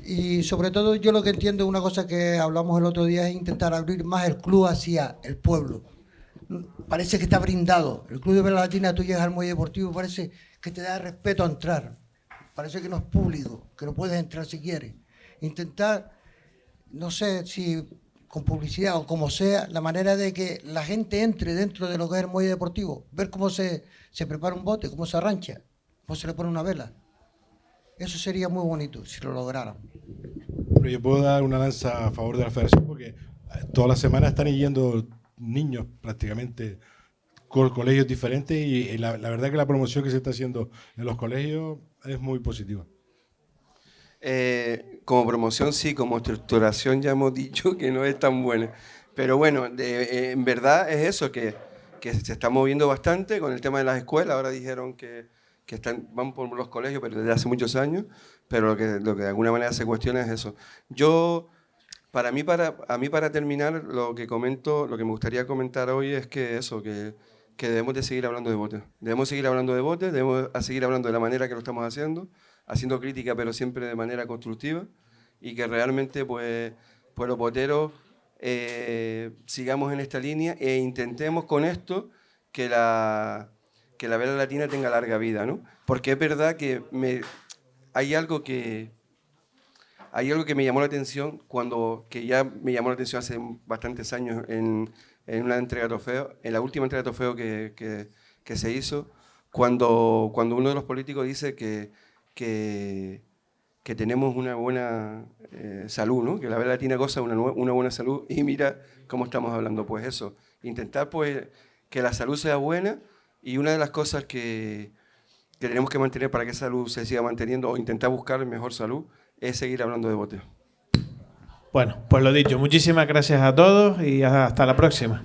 Y sobre todo yo lo que entiendo, una cosa que hablamos el otro día, es intentar abrir más el club hacia el pueblo. Parece que está brindado. El Club de Vela Latina, tú llegas al muelle deportivo, parece que te da respeto a entrar. Parece que no es público, que no puedes entrar si quieres. Intentar, no sé si con publicidad o como sea, la manera de que la gente entre dentro de lo que es el muelle deportivo, ver cómo se prepara un bote, cómo se arrancha, cómo se le pone una vela. Eso sería muy bonito si lo lograran. Pero yo puedo dar una lanza a favor de la Federación porque todas las semanas están yendo niños prácticamente colegios diferentes y la verdad que la promoción que se está haciendo en los colegios es muy positiva. Como promoción sí, como estructuración ya hemos dicho que no es tan buena. Pero bueno, en verdad es eso, que se está moviendo bastante con el tema de las escuelas. Ahora dijeron que van por los colegios, pero desde hace muchos años, pero lo que de alguna manera se cuestiona es eso. Para mí para terminar, lo que me gustaría comentar hoy es que eso, que debemos de seguir hablando de botes. Debemos seguir hablando de botes, debemos seguir hablando de la manera que lo estamos haciendo crítica, pero siempre de manera constructiva, y que realmente pues los boteros sigamos en esta línea e intentemos con esto que la vela latina tenga larga vida, ¿no? Porque es verdad que hay algo que me llamó la atención que ya me llamó la atención hace bastantes años en una entrega de trofeos, en la última entrega de trofeos que se hizo, cuando uno de los políticos dice que tenemos una buena salud, ¿no? Que la vela latina goza de una buena salud, y mira cómo estamos hablando, pues eso, intentar pues que la salud sea buena, y una de las cosas que tenemos que mantener para que esa salud se siga manteniendo, o intentar buscar mejor salud, es seguir hablando de botes. Bueno, pues lo dicho, muchísimas gracias a todos y hasta la próxima.